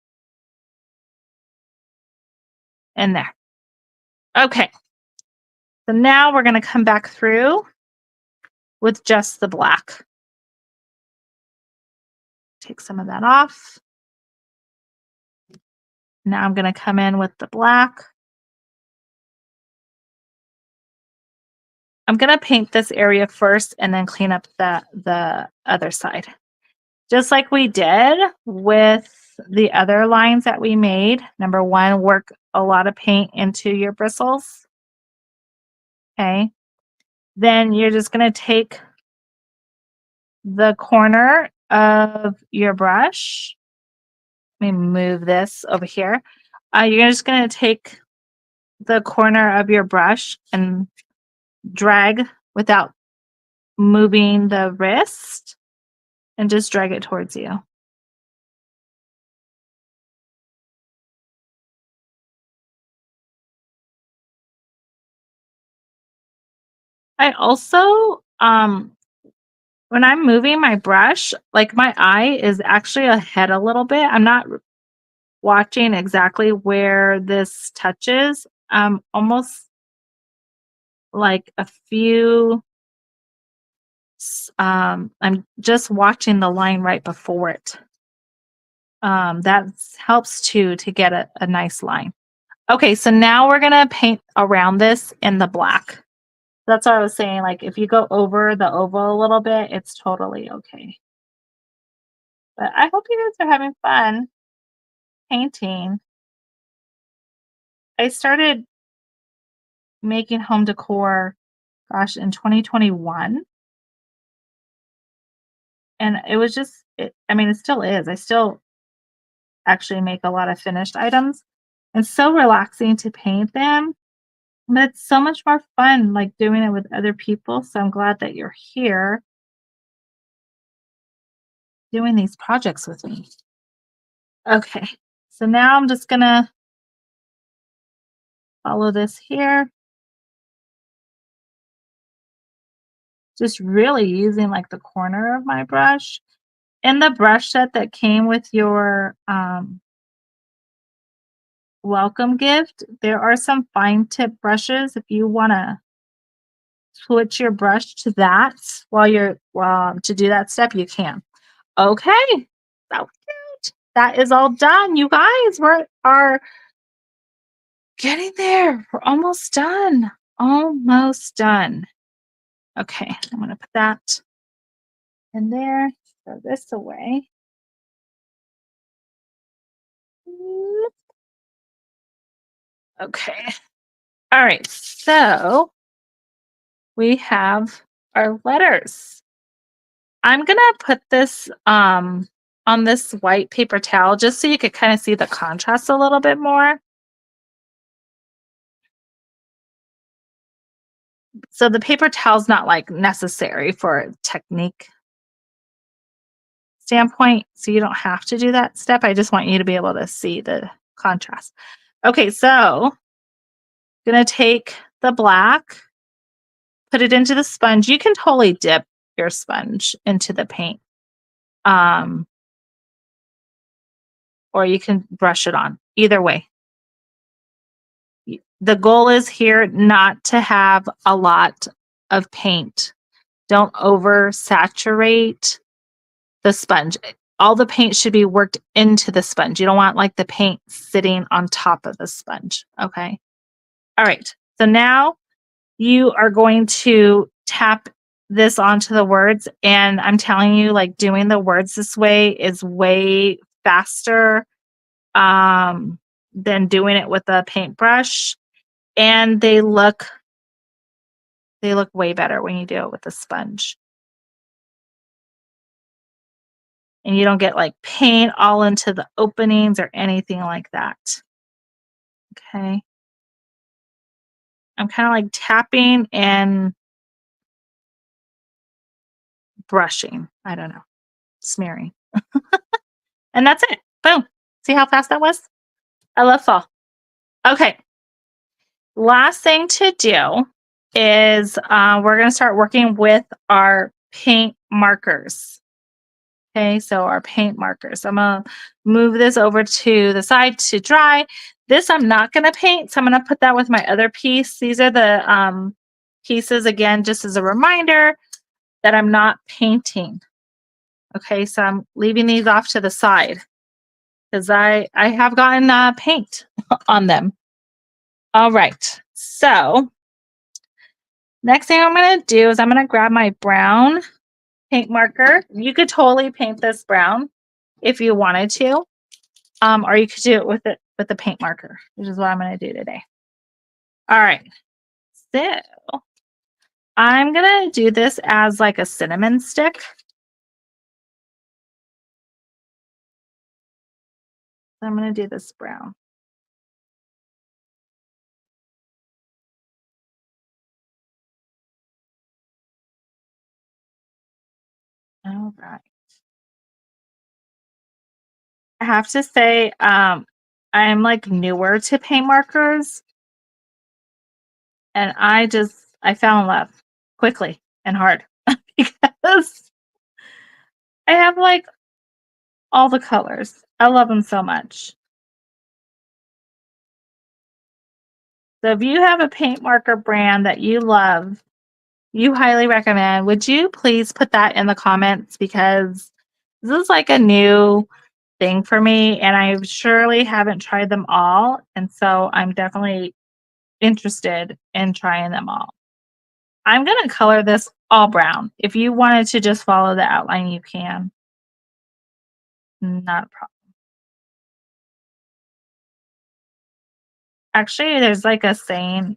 Speaker 1: in there. Okay. So now we're gonna come back through with just the black. Take some of that off. Now I'm gonna come in with the black. I'm gonna paint this area first and then clean up the other side. Just like we did with the other lines that we made. Number 1, work a lot of paint into your bristles. Okay. Then you're just gonna take the corner of your brush. Let me move this over here. You're just gonna take the corner of your brush and drag without moving the wrist and just drag it towards you. I also, when I'm moving my brush, like my eye is actually ahead a little bit. I'm not watching exactly where this touches. Almost like a few, I'm just watching the line right before it. That helps too to get a nice line. Okay, so now we're gonna paint around this in the black. That's what I was saying. Like if you go over the oval a little bit, it's totally okay. But I hope you guys are having fun painting. I started making home decor, gosh, in 2021. And it was just, I mean, it still is. I still actually make a lot of finished items. It's so relaxing to paint them, but it's so much more fun like doing it with other people. So I'm glad that you're here doing these projects with me. Okay, so now I'm just gonna follow this here. Just really using like the corner of my brush. In the brush set that came with your welcome gift, there are some fine tip brushes. If you want to switch your brush to that while you're to do that step, you can. Okay, so cute. That is all done, you guys. We are getting there. We're almost done. Almost done. Okay, I'm gonna put that in there. Throw this away. Okay. All right. So we have our letters. I'm gonna put this on this white paper towel just so you could kind of see the contrast a little bit more. So the paper towel's not like necessary for a technique standpoint, so you don't have to do that step. I just want you to be able to see the contrast. Okay, so gonna take the black, put it into the sponge. You can totally dip your sponge into the paint. Um, or you can brush it on. Either way. The goal is here not to have a lot of paint. Don't oversaturate the sponge. All the paint should be worked into the sponge. You don't want like the paint sitting on top of the sponge. Okay. All right. So now you are going to tap this onto the words. And I'm telling you, like doing the words this way is way faster than doing it with a paintbrush. And they look way better when you do it with a sponge. And you don't get like paint all into the openings or anything like that. Okay. I'm kind of like tapping and brushing. I don't know, smearing. And that's it. Boom. See how fast that was? I love fall. Okay. Last thing to do is we're going to start working with our paint markers. Okay, so our paint markers. I'm going to move this over to the side to dry. This I'm not going to paint, so I'm going to put that with my other piece. These are the pieces, again, just as a reminder that I'm not painting. Okay, so I'm leaving these off to the side because I have gotten paint on them. All right, so next thing I'm going to do is I'm going to grab my brown paint marker. You could totally paint this brown if you wanted to, or you could do it with the paint marker, which is what I'm going to do today. All right, so I'm going to do this as like a cinnamon stick. I'm going to do this brown. All right. I have to say, I'm like newer to paint markers, and I fell in love quickly and hard because I have like all the colors. I love them so much. So if you have a paint marker brand that you love, you highly recommend, would you please put that in the comments because this is like a new thing for me and I surely haven't tried them all. And so I'm definitely interested in trying them all. I'm going to color this all brown. If you wanted to just follow the outline, you can. Not a problem. Actually, there's like a saying,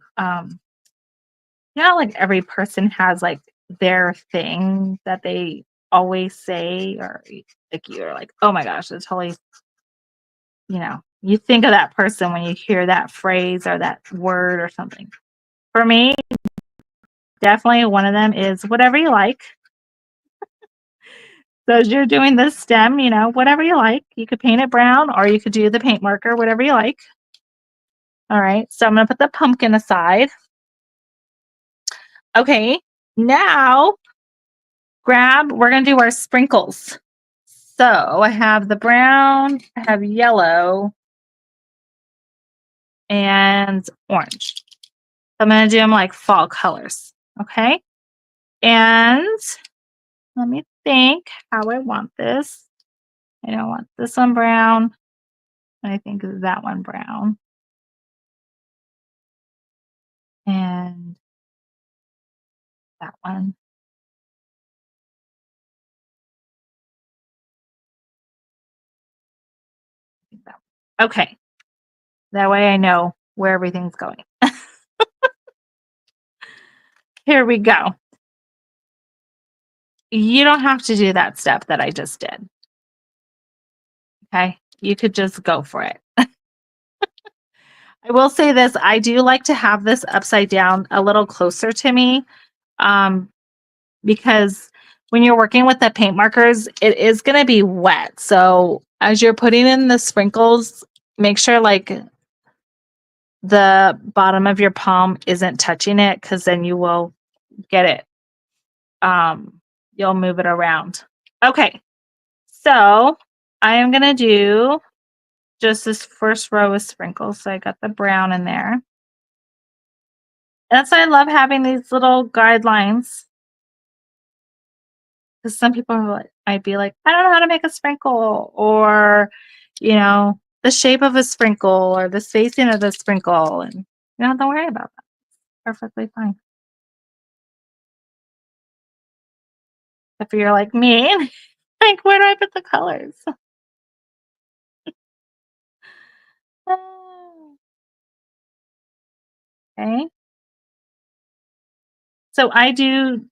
Speaker 1: like every person has like their thing that they always say, or like you're like, oh my gosh, it's totally, you think of that person when you hear that phrase or that word or something. For me, definitely one of them is whatever you like. So as you're doing this stem, whatever you like. You could paint it brown or you could do the paint marker, whatever you like. All right, so I'm going to put the pumpkin aside. Okay, now we're going to do our sprinkles. So I have the brown, I have yellow, and orange. I'm going to do them like fall colors. Okay, and let me think how I want this. I don't want this one brown. I think that one brown. And that one. Okay. That way I know where everything's going. Here we go. You don't have to do that step that I just did. Okay. You could just go for it. I will say this. I do like to have this upside down a little closer to me. Because when you're working with the paint markers, it is going to be wet. So as you're putting in the sprinkles, make sure like the bottom of your palm isn't touching it because then you will get it. You'll move it around. Okay. So I am going to do just this first row of sprinkles. So I got the brown in there. That's why I love having these little guidelines. Because some people might be like, I don't know how to make a sprinkle, or, the shape of a sprinkle, or the spacing of the sprinkle. And you don't have to worry about that. Perfectly fine. If you're like me, like, where do I put the colors? Okay. So I do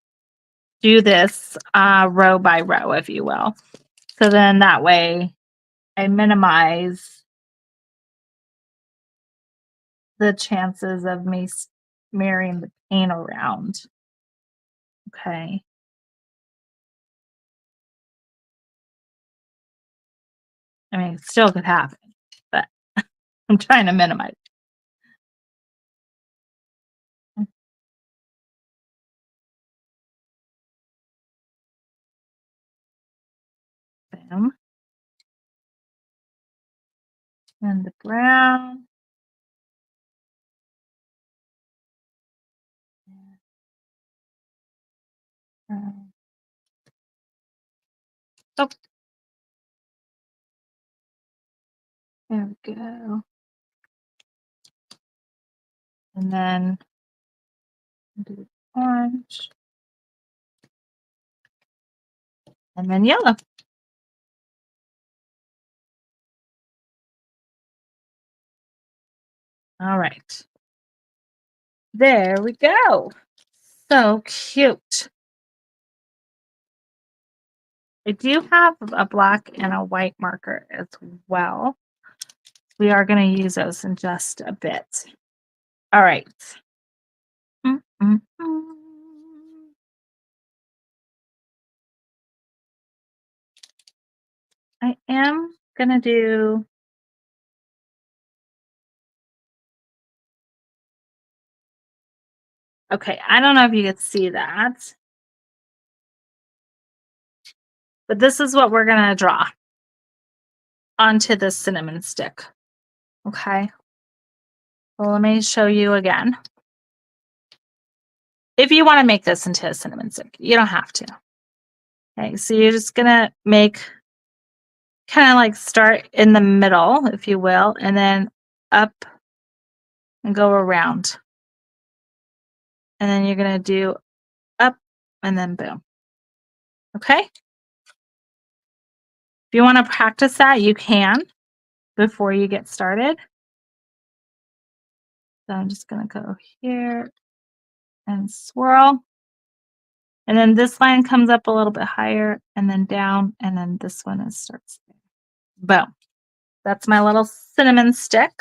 Speaker 1: this row by row, if you will. So then that way I minimize the chances of me mirroring the paint around. Okay. I mean, it still could happen, but I'm trying to minimize. Bam. And the brown. Um, Oh, there we go. And then do orange. And then yellow. All right. There we go. So cute. I do have a black and a white marker as well. We are going to use those in just a bit. All right. Mm, mm, mm. I am going to do okay, I don't know if you could see that, but this is what we're going to draw onto the cinnamon stick. Okay. Well, let me show you again. If you want to make this into a cinnamon stick, you don't have to. Okay, so you're just going to make kind of like start in the middle, if you will, and then up and go around. And then you're going to do up and then boom. Okay? If you want to practice that, you can before you get started. So I'm just going to go here and swirl. And then this line comes up a little bit higher and then down, and then this one is starts there. Boom. That's my little cinnamon stick.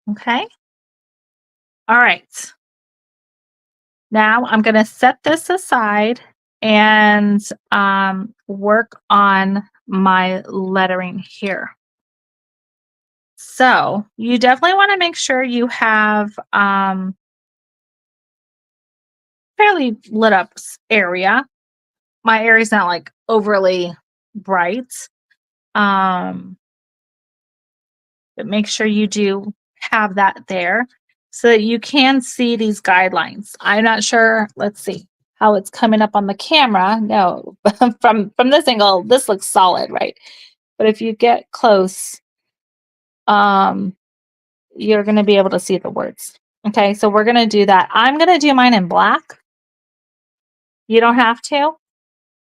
Speaker 1: Okay. All right. Now I'm going to set this aside and work on my lettering here. So you definitely want to make sure you have fairly lit up area. My area is not like overly bright. Um, but make sure you do have that there so that you can see these guidelines. I'm not sure, let's see how it's coming up on the camera. No, from this angle, this looks solid, right? But if you get close, um, you're going to be able to see the words. Okay, so we're going to do that. I'm going to do mine in black. You don't have to,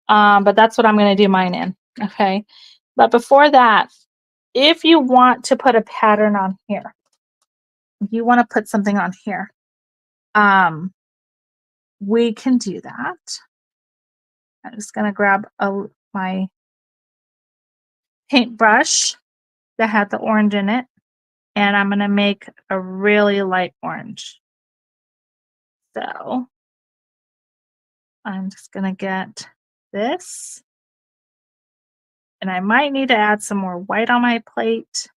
Speaker 1: but that's what I'm going to do mine in. Okay, but before that, if you want to put a pattern on here, if you want to put something on here, we can do that. I'm just going to grab my paintbrush that had the orange in it, and I'm going to make a really light orange. So I'm just going to get this, and I might need to add some more white on my plate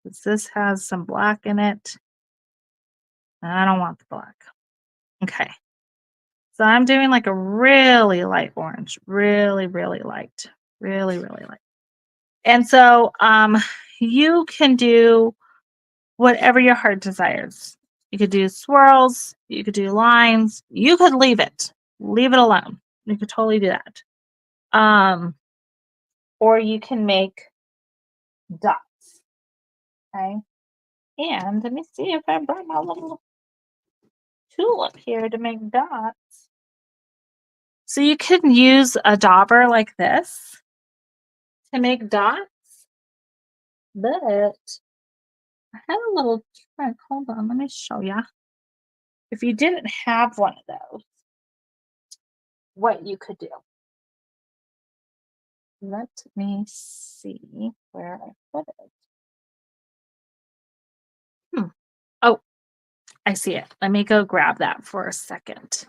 Speaker 1: because this has some black in it, and I don't want the black. Okay. So I'm doing like a really light orange, really, really light, really, really light. And so you can do whatever your heart desires. You could do swirls, you could do lines, you could leave it alone. You could totally do that. Or you can make dots. Okay. And let me see if I brought my little tool up here to make dots. So you can use a dauber like this to make dots, but I had a little trick. Hold on, let me show you. If you didn't have one of those, what you could do. Let me see where I put it. Oh, I see it. Let me go grab that for a second.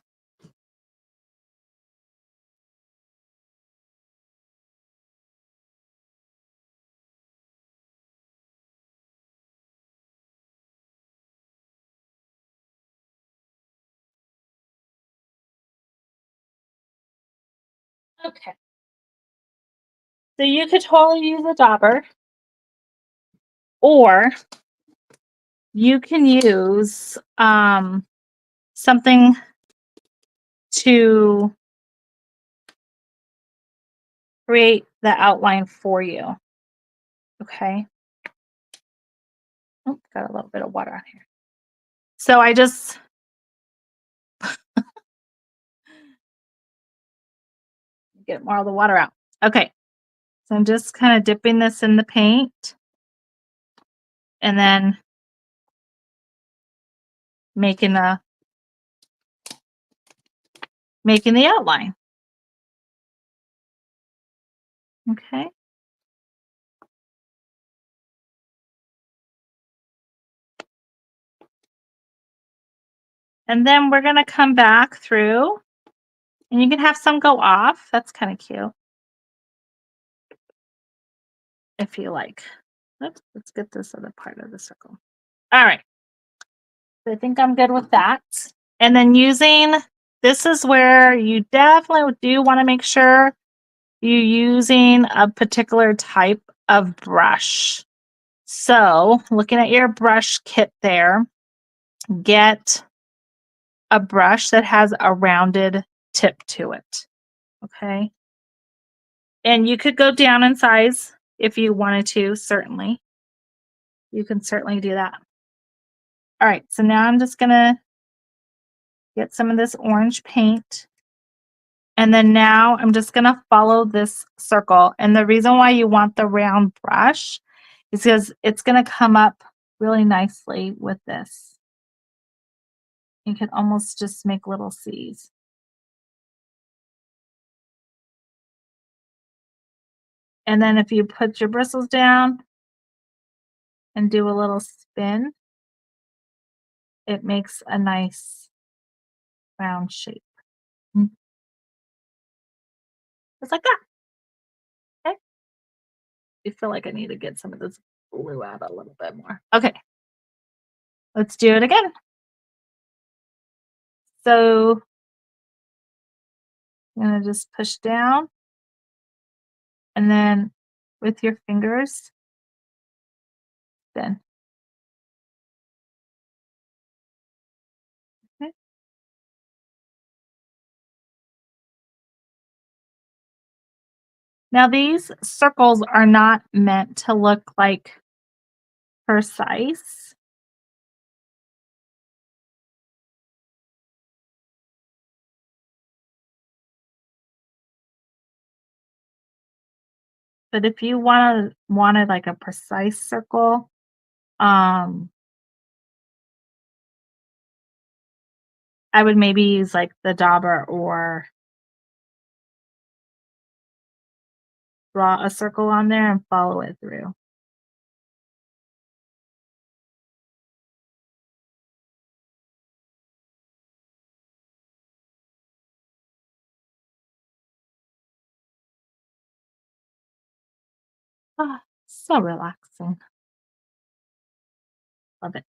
Speaker 1: Okay. So you could totally use a dauber, or you can use something to create the outline for you. Okay. Oh, got a little bit of water on here. So I just get more of the water out. Okay. So I'm just kind of dipping this in the paint and then making the outline. Okay. And then we're going to come back through and you can have some go off. That's kind of cute if you like. Oops, let's get this other part of the circle. All right. So I think I'm good with that. And then this is where you definitely do want to make sure you're using a particular type of brush. So looking at your brush kit there, get a brush that has a rounded tip to it. Okay. And you could go down in size if you wanted to, certainly. You can certainly do that. All right. So now I'm just going to get some of this orange paint. And then now I'm just going to follow this circle. And the reason why you want the round brush is because it's going to come up really nicely with this. You can almost just make little C's. And then if you put your bristles down and do a little spin, it makes a nice round shape. Mm. Just like that. Okay. I feel like I need to get some of this glue out a little bit more. Okay. Let's do it again. So I'm going to just push down and then with your fingers, spin. Okay. Now these circles are not meant to look like precise. But if you wanted like a precise circle, um, I would maybe use like the dauber or draw a circle on there and follow it through. Ah, so relaxing. Love it.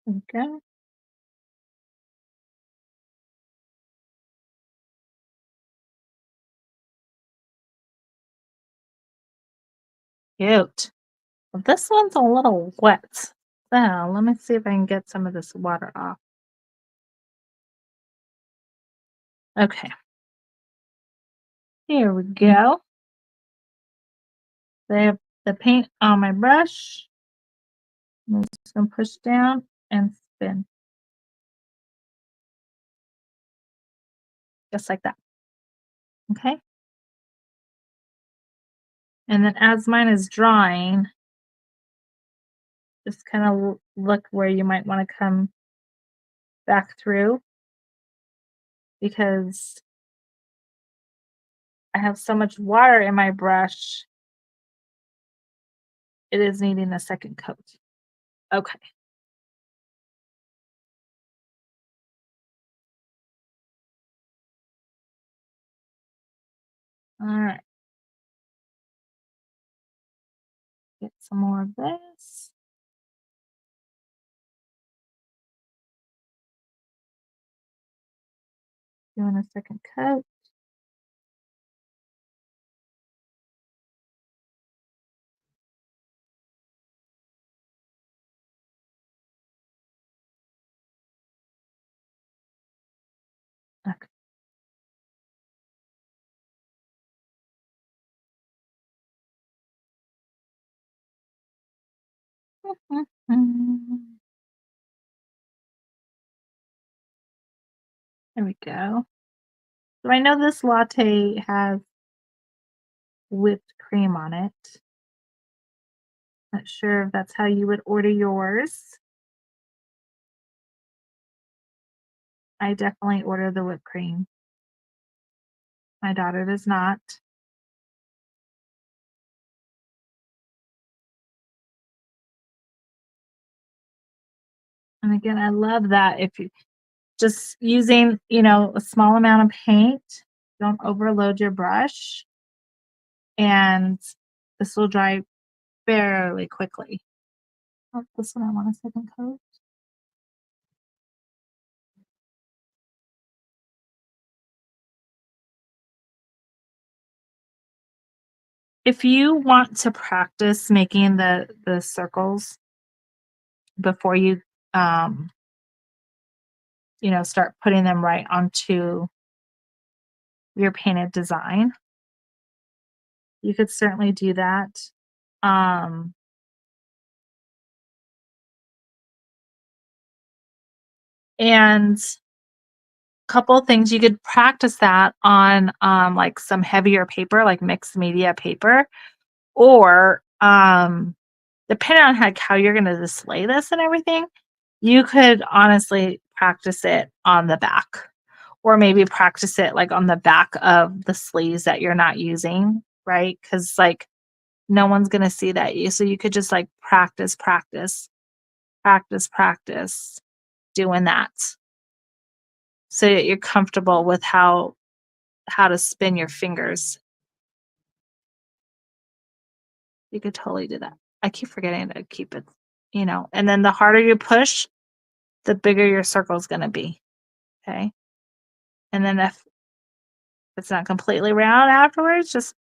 Speaker 1: Okay. Cute. Well, this one's a little wet. So let me see if I can get some of this water off. Okay. Here we go. I have the paint on my brush. I'm just gonna push down and spin. Just like that. Okay. And then as mine is drying, just kind of look where you might want to come back through because I have so much water in my brush It is needing a second coat. Okay. All right. Get some more of this. Doing a second coat. Okay. Mhm. There we go. So I know this latte has whipped cream on it. Not sure if that's how you would order yours. I definitely order the whipped cream. My daughter does not. And again, I love that if you just using, a small amount of paint, don't overload your brush, and this will dry fairly quickly. Oh, this one I want a second coat. If you want to practice making the circles before you um, start putting them right onto your painted design, you could certainly do that. Um, and couple things you could practice that on like some heavier paper, like mixed media paper, or depending on how you're going to display this and everything, you could honestly practice it on the back, or maybe practice it like on the back of the sleeves that you're not using, right? Because like no one's going to see that you, so you could just like practice doing that, so that you're comfortable with how to spin your fingers. You could totally do that. I keep forgetting to keep it, and then the harder you push, the bigger your circle is going to be. Okay. And then if it's not completely round afterwards, just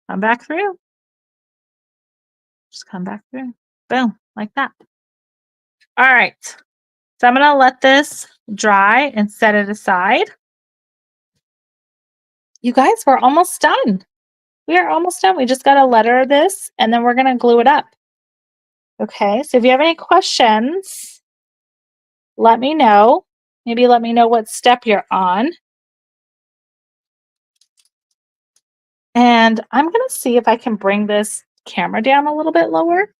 Speaker 1: come back through. Just come back through. Boom, like that. All right. So I'm going to let this dry and set it aside. You guys, we're almost done. We are almost done. We just got to letter this and then we're going to glue it up. Okay. So if you have any questions, let me know. Maybe let me know what step you're on. And I'm going to see if I can bring this camera down a little bit lower.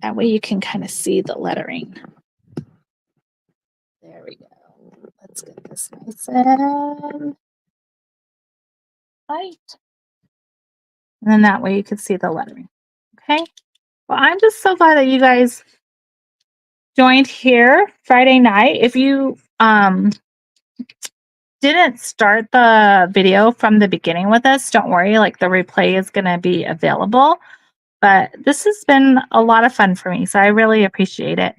Speaker 1: That way you can kind of see the lettering. There we go. Let's get this nice and tight. And then that way you can see the lettering. Okay. Well, I'm just so glad that you guys joined here Friday night. If you didn't start the video from the beginning with us, don't worry, like the replay is going to be available. But this has been a lot of fun for me, so I really appreciate it.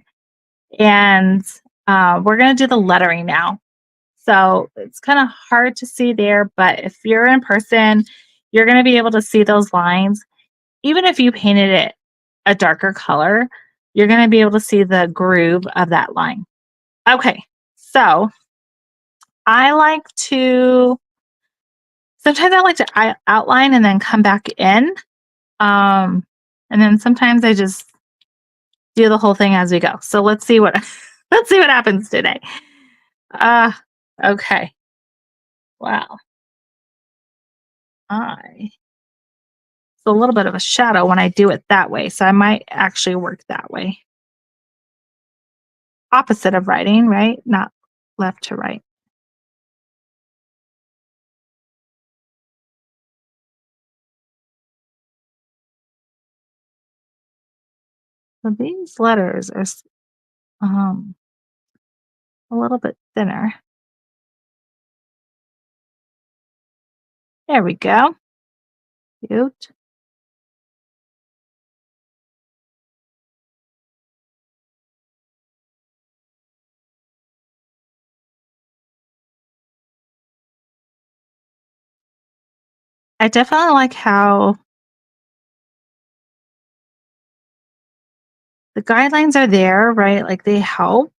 Speaker 1: And we're going to do the lettering now. So it's kind of hard to see there, but if you're in person, you're going to be able to see those lines. Even if you painted it a darker color, you're going to be able to see the groove of that line. Okay, so I like to, sometimes I like to outline and then come back in. And then sometimes I just do the whole thing as we go. So let's see what let's see what happens today. Uh okay. Wow. It's a little bit of a shadow when I do it that way. So I might actually work that way. Opposite of writing, right? Not left to right. So these letters are a little bit thinner. There we go. Cute. I definitely like how the guidelines are there, right? Like they help,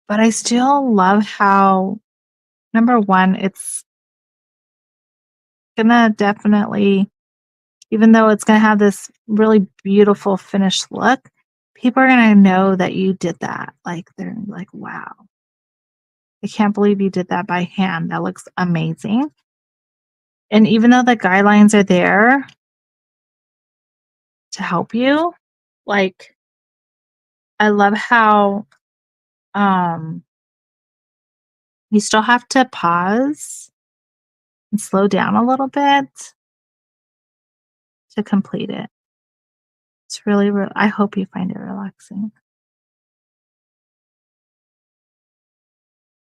Speaker 1: but I still love how number one, it's gonna definitely, even though it's gonna have this really beautiful finished look, people are gonna know that you did that. Like they're like, wow, I can't believe you did that by hand. That looks amazing. And even though the guidelines are there to help you, like I love how um you still have to pause and slow down a little bit to complete it. It's really, I hope you find it relaxing.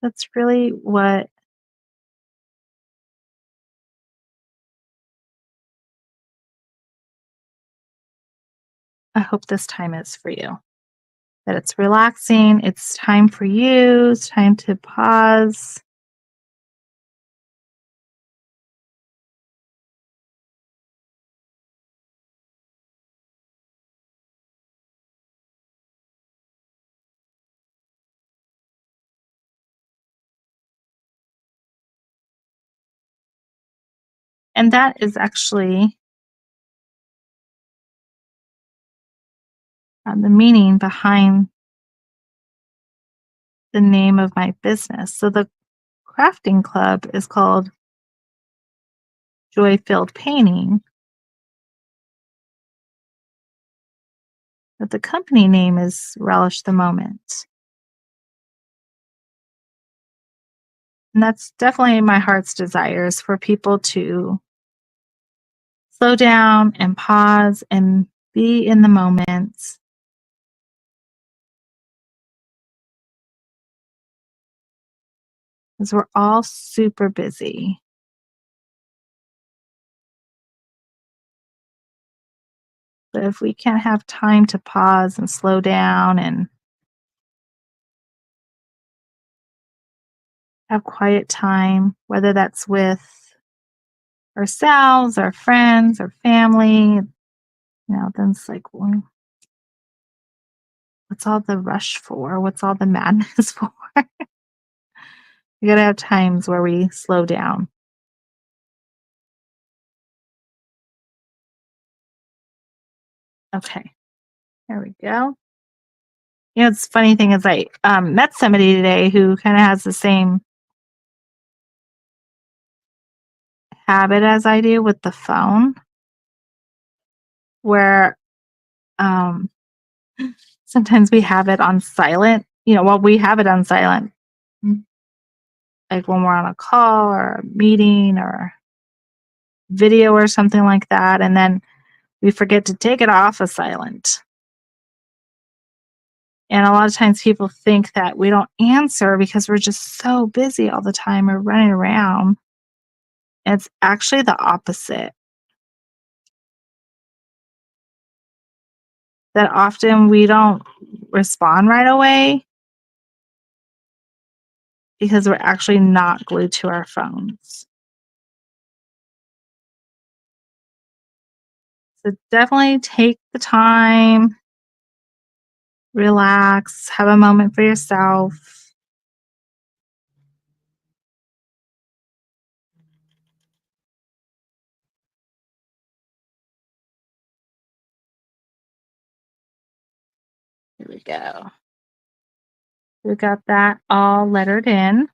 Speaker 1: That's really what I hope this time is for you. That it's relaxing, it's time for you, it's time to pause. And that is actually the meaning behind the name of my business. So the crafting club is called Joy Filled Painting, but the company name is Relish the Moment. And that's definitely my heart's desires for people to slow down and pause and be in the moment because we're all super busy. But if we can't have time to pause and slow down and have quiet time, whether that's with ourselves, our friends, our family, then it's like, well, what's all the rush for? What's all the madness for? We gotta have times where we slow down. Okay, there we go. It's funny thing is I met somebody today who kind of has the same habit as I do with the phone, where um, sometimes we have it on silent. Well, we have it on silent, mm, like when we're on a call or a meeting or video or something like that, and then we forget to take it off of silent. And a lot of times people think that we don't answer because we're just so busy all the time or running around. It's actually the opposite. That often we don't respond right away because we're actually not glued to our phones. So definitely take the time, relax, have a moment for yourself. Here we go. We got that all lettered in.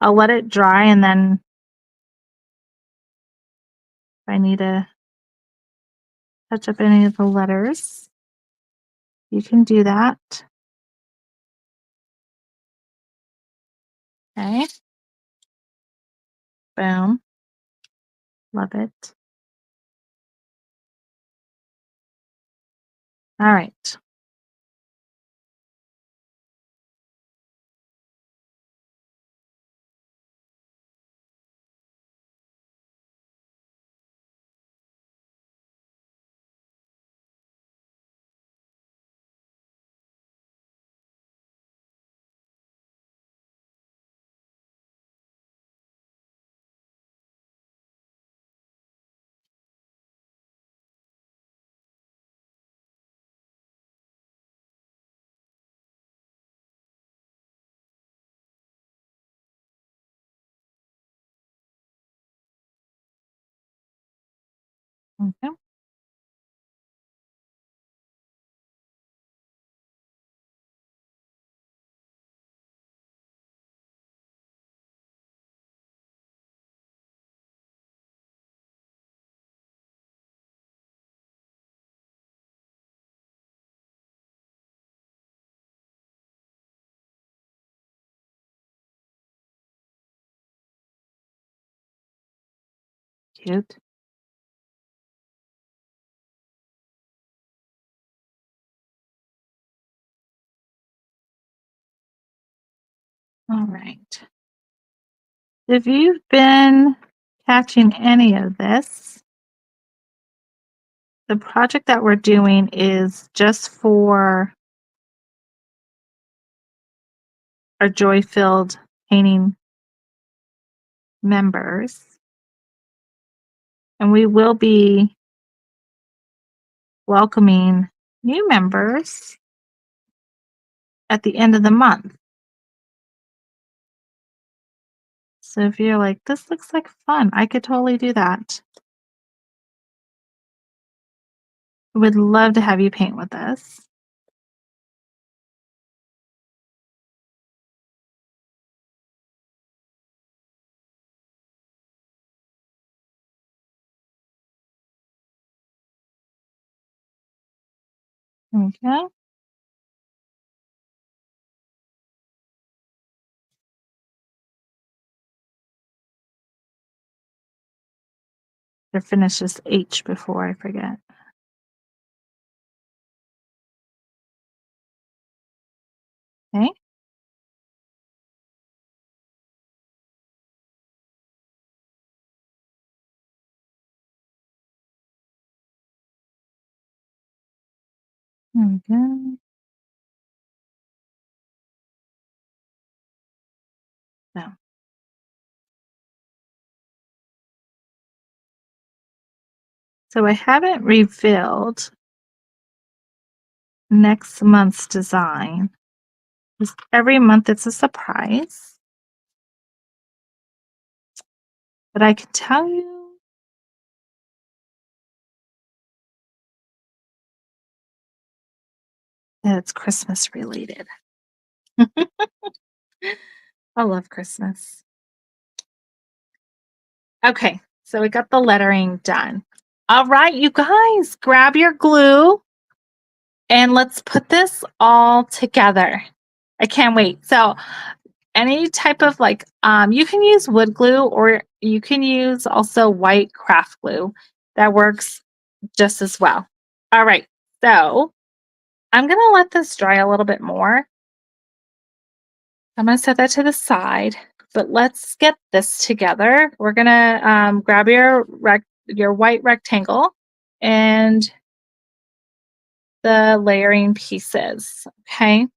Speaker 1: I'll let it dry, and then if I need to touch up any of the letters, you can do that. Okay. Boom. Love it. All right. Okay. Cute. All right. If you've been catching any of this, the project that we're doing is just for our joy filled painting members. And we will be welcoming new members at the end of the month. So if you're like, this looks like fun, I could totally do that. Would love to have you paint with us. Okay. To finish this H before I forget. Okay. There we go. So, so I haven't revealed next month's design. 'Cause every month it's a surprise. But I can tell you that it's Christmas related. I love Christmas. Okay, so we got the lettering done. All right, you guys, grab your glue and let's put this all together. I can't wait. So, any type of you can use wood glue or you can use also white craft glue. That works just as well. All right, so I'm gonna let this dry a little bit more. I'm gonna set that to the side, but let's get this together. We're gonna grab your white rectangle and the layering pieces. Okay.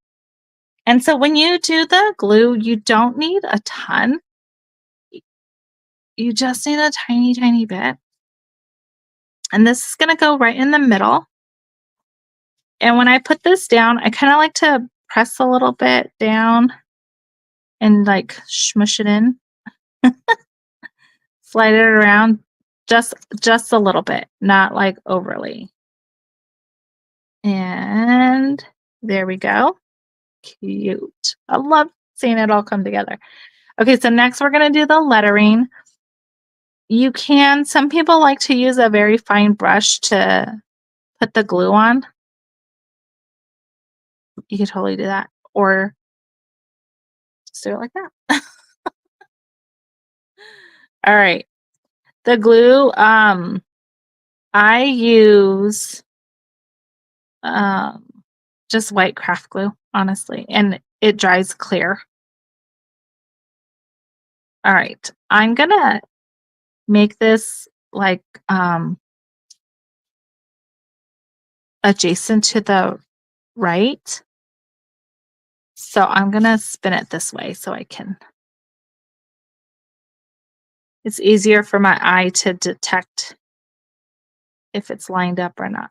Speaker 1: And so when you do the glue, you don't need a ton. You just need a tiny, tiny bit. And this is gonna go right in the middle. And when I put this down, I kind of like to press a little bit down and like smush it in, slide it around just a little bit, not like overly. And there we go. Cute. I love seeing it all come together. Okay, so next we're going to do the lettering. Some people like to use a very fine brush to put the glue on. You could totally do that. Or just do it like that. All right. The glue, I use um, just white craft glue, honestly, and it dries clear. All right, I'm gonna make this like adjacent to the right. So I'm gonna spin it this way so I can. It's easier for my eye to detect if it's lined up or not.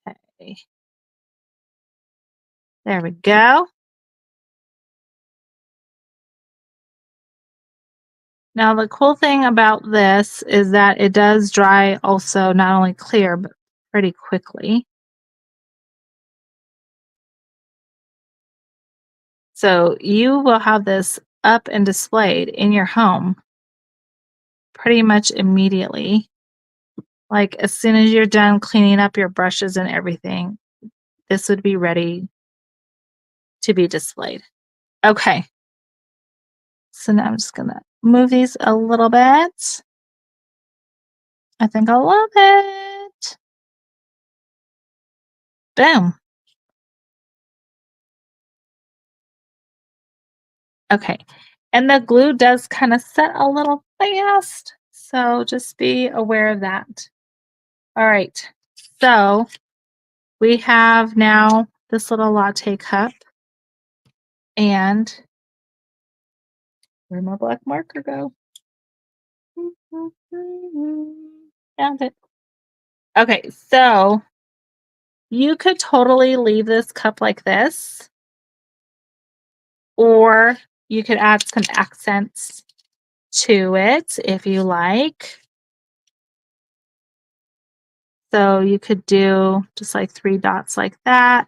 Speaker 1: Okay. There we go. Now, the cool thing about this is that it does dry also not only clear, but pretty quickly. So you will have this up and displayed in your home pretty much immediately. Like as soon as you're done cleaning up your brushes and everything, this would be ready to be displayed. Okay. So now I'm just going to move these a little bit. I think I love it. Boom. Okay. And the glue does kind of set a little fast. So just be aware of that. All right. So we have now this little latte cup. And where'd my black marker go? Found it. Okay. So you could totally leave this cup like this, or you could add some accents to it if you like. So you could do just like 3 dots like that,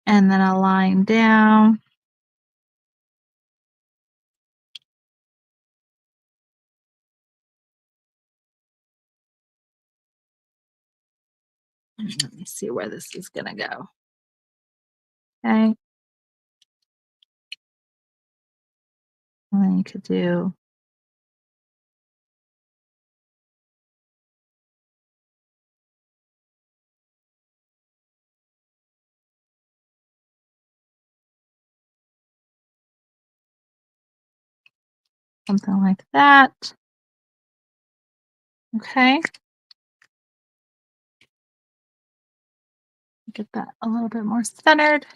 Speaker 1: and then a line down. Let me see where this is gonna go. Okay. And then you could do something like that. Okay. Get that a little bit more centered.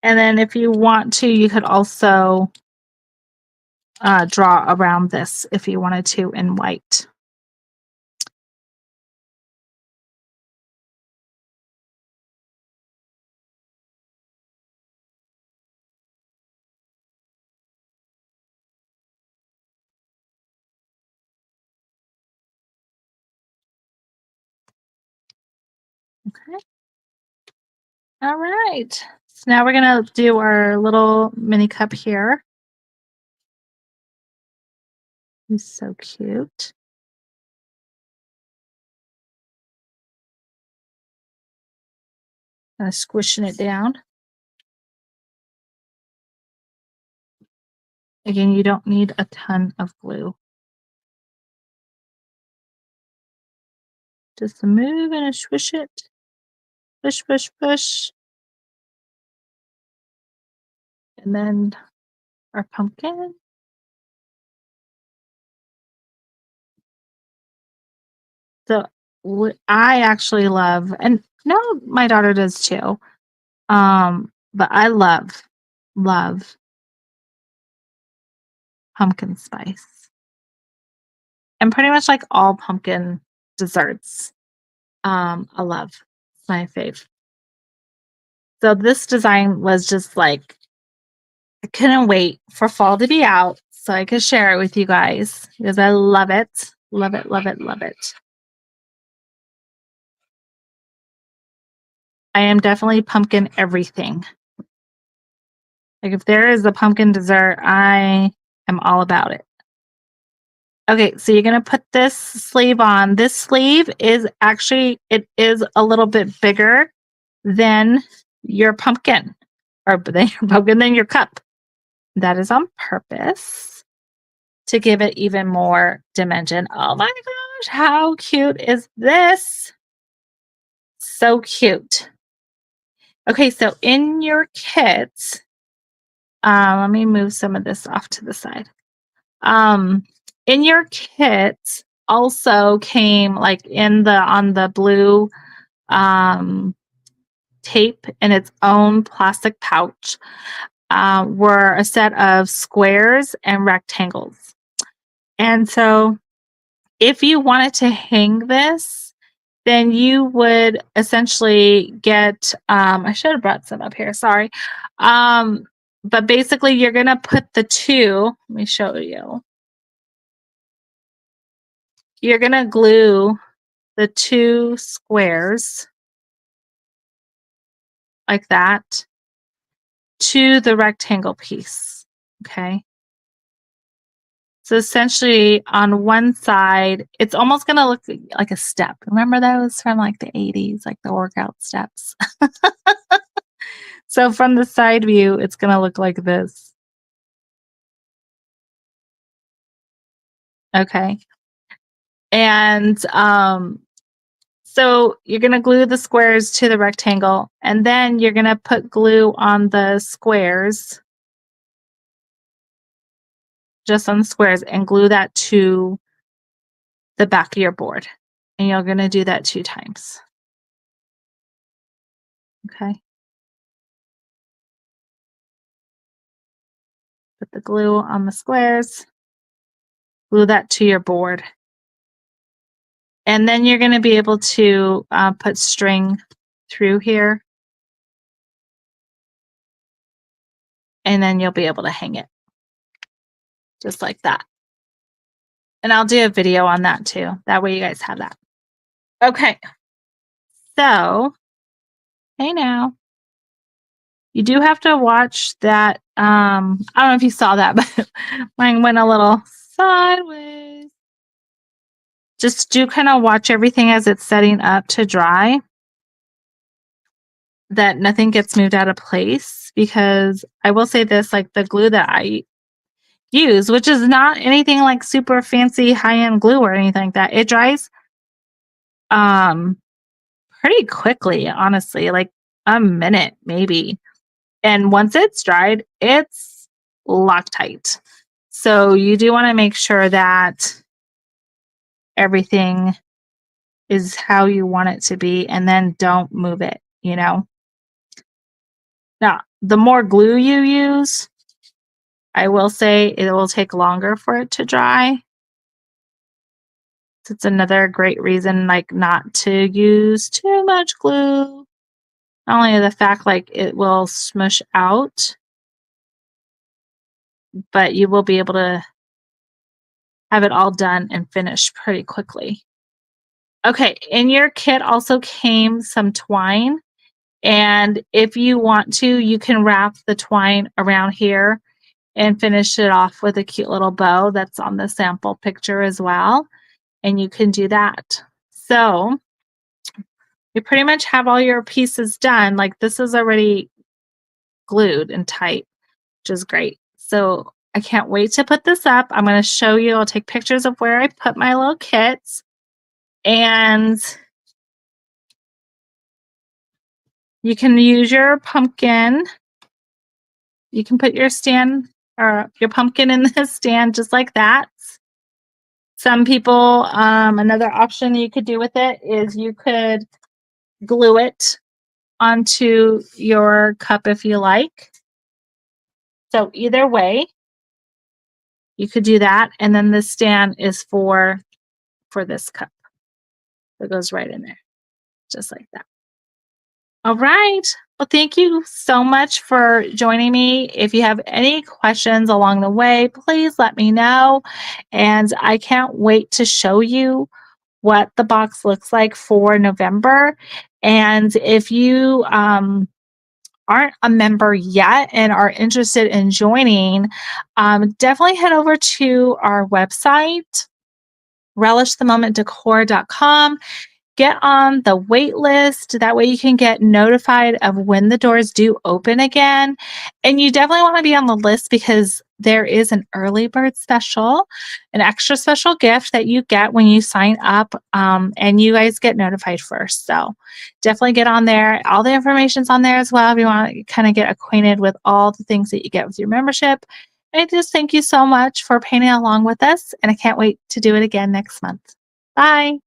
Speaker 1: And then if you want to, you could also draw around this if you wanted to in white. Okay. All right. So now we're going to do our little mini cup here. He's so cute. Kind of squishing it down. Again, you don't need a ton of glue. Just a move and a swish it. Push, push, push. And then our pumpkin. So what I actually love, and no, my daughter does too. But I love pumpkin spice, and pretty much like all pumpkin desserts. I love. It's my fave. So this design was just like I couldn't wait for fall to be out so I could share it with you guys because I love it. Love it, love it, love it. I am definitely pumpkin everything. Like if there is a pumpkin dessert, I am all about it. Okay, so you're gonna put this sleeve on. This sleeve is actually it is a little bit bigger than your pumpkin, or than your pumpkin than your cup. That is on purpose. to give it even more dimension. Oh my gosh, how cute is this? So cute. Okay, so in your kit, let me move some of this off to the side. In your kit also came like on the blue tape in its own plastic pouch were a set of squares and rectangles. And so if you wanted to hang this, then you would essentially get, I should have brought some up here, sorry. But basically you're going to put the two, let me show you. You're going to glue the two squares like that to the rectangle piece, okay? So essentially on one side, it's almost going to look like a step. Remember those from like the 80s, like the workout steps? So from the side view, it's going to look like this. Okay. And so you're going to glue the squares to the rectangle, and then you're going to put glue on the squares, just on the squares, and glue that to the back of your board. And you're going to do that 2 times. Okay. Put the glue on the squares, glue that to your board. And then you're going to be able to put string through here. And then you'll be able to hang it. Just like that. And I'll do a video on that too. That way you guys have that. Okay. So, hey now. You do have to watch that. I don't know if you saw that, but mine went a little sideways. Just do kind of watch everything as it's setting up to dry, that nothing gets moved out of place, because I will say this, like the glue that I use, which is not anything like super fancy high-end glue or anything like that, it dries pretty quickly, honestly, like a minute maybe. And once it's dried, it's Loctite. So you do want to make sure that everything is how you want it to be, and then don't move it, you know. Now, the more glue you use, I will say it will take longer for it to dry. So it's another great reason like not to use too much glue. Not only the fact like it will smush out, but you will be able to have it all done and finished pretty quickly. Okay, in your kit also came some twine. And if you want to, you can wrap the twine around here and finish it off with a cute little bow that's on the sample picture as well. And you can do that. So you pretty much have all your pieces done. Like this is already glued and tight, which is great. So I can't wait to put this up. I'm going to show you. I'll take pictures of where I put my little kits. And you can use your pumpkin. You can put your stand or your pumpkin in the stand just like that. Some people, another option you could do with it is you could glue it onto your cup if you like. So either way, you could do that. And then the stand is for this cup. It goes right in there, just like that. All right. Well, thank you so much for joining me. If you have any questions along the way, please let me know. And I can't wait to show you what the box looks like for November. And if you aren't a member yet and are interested in joining, definitely head over to our website, relishthemomentdecor.com. get on the wait list. That way you can get notified of when the doors do open again. And you definitely want to be on the list because there is an early bird special, an extra special gift that you get when you sign up, and you guys get notified first. So definitely get on there. All the information's on there as well if you want to kind of get acquainted with all the things that you get with your membership. I just thank you so much for painting along with us, and I can't wait to do it again next month. Bye.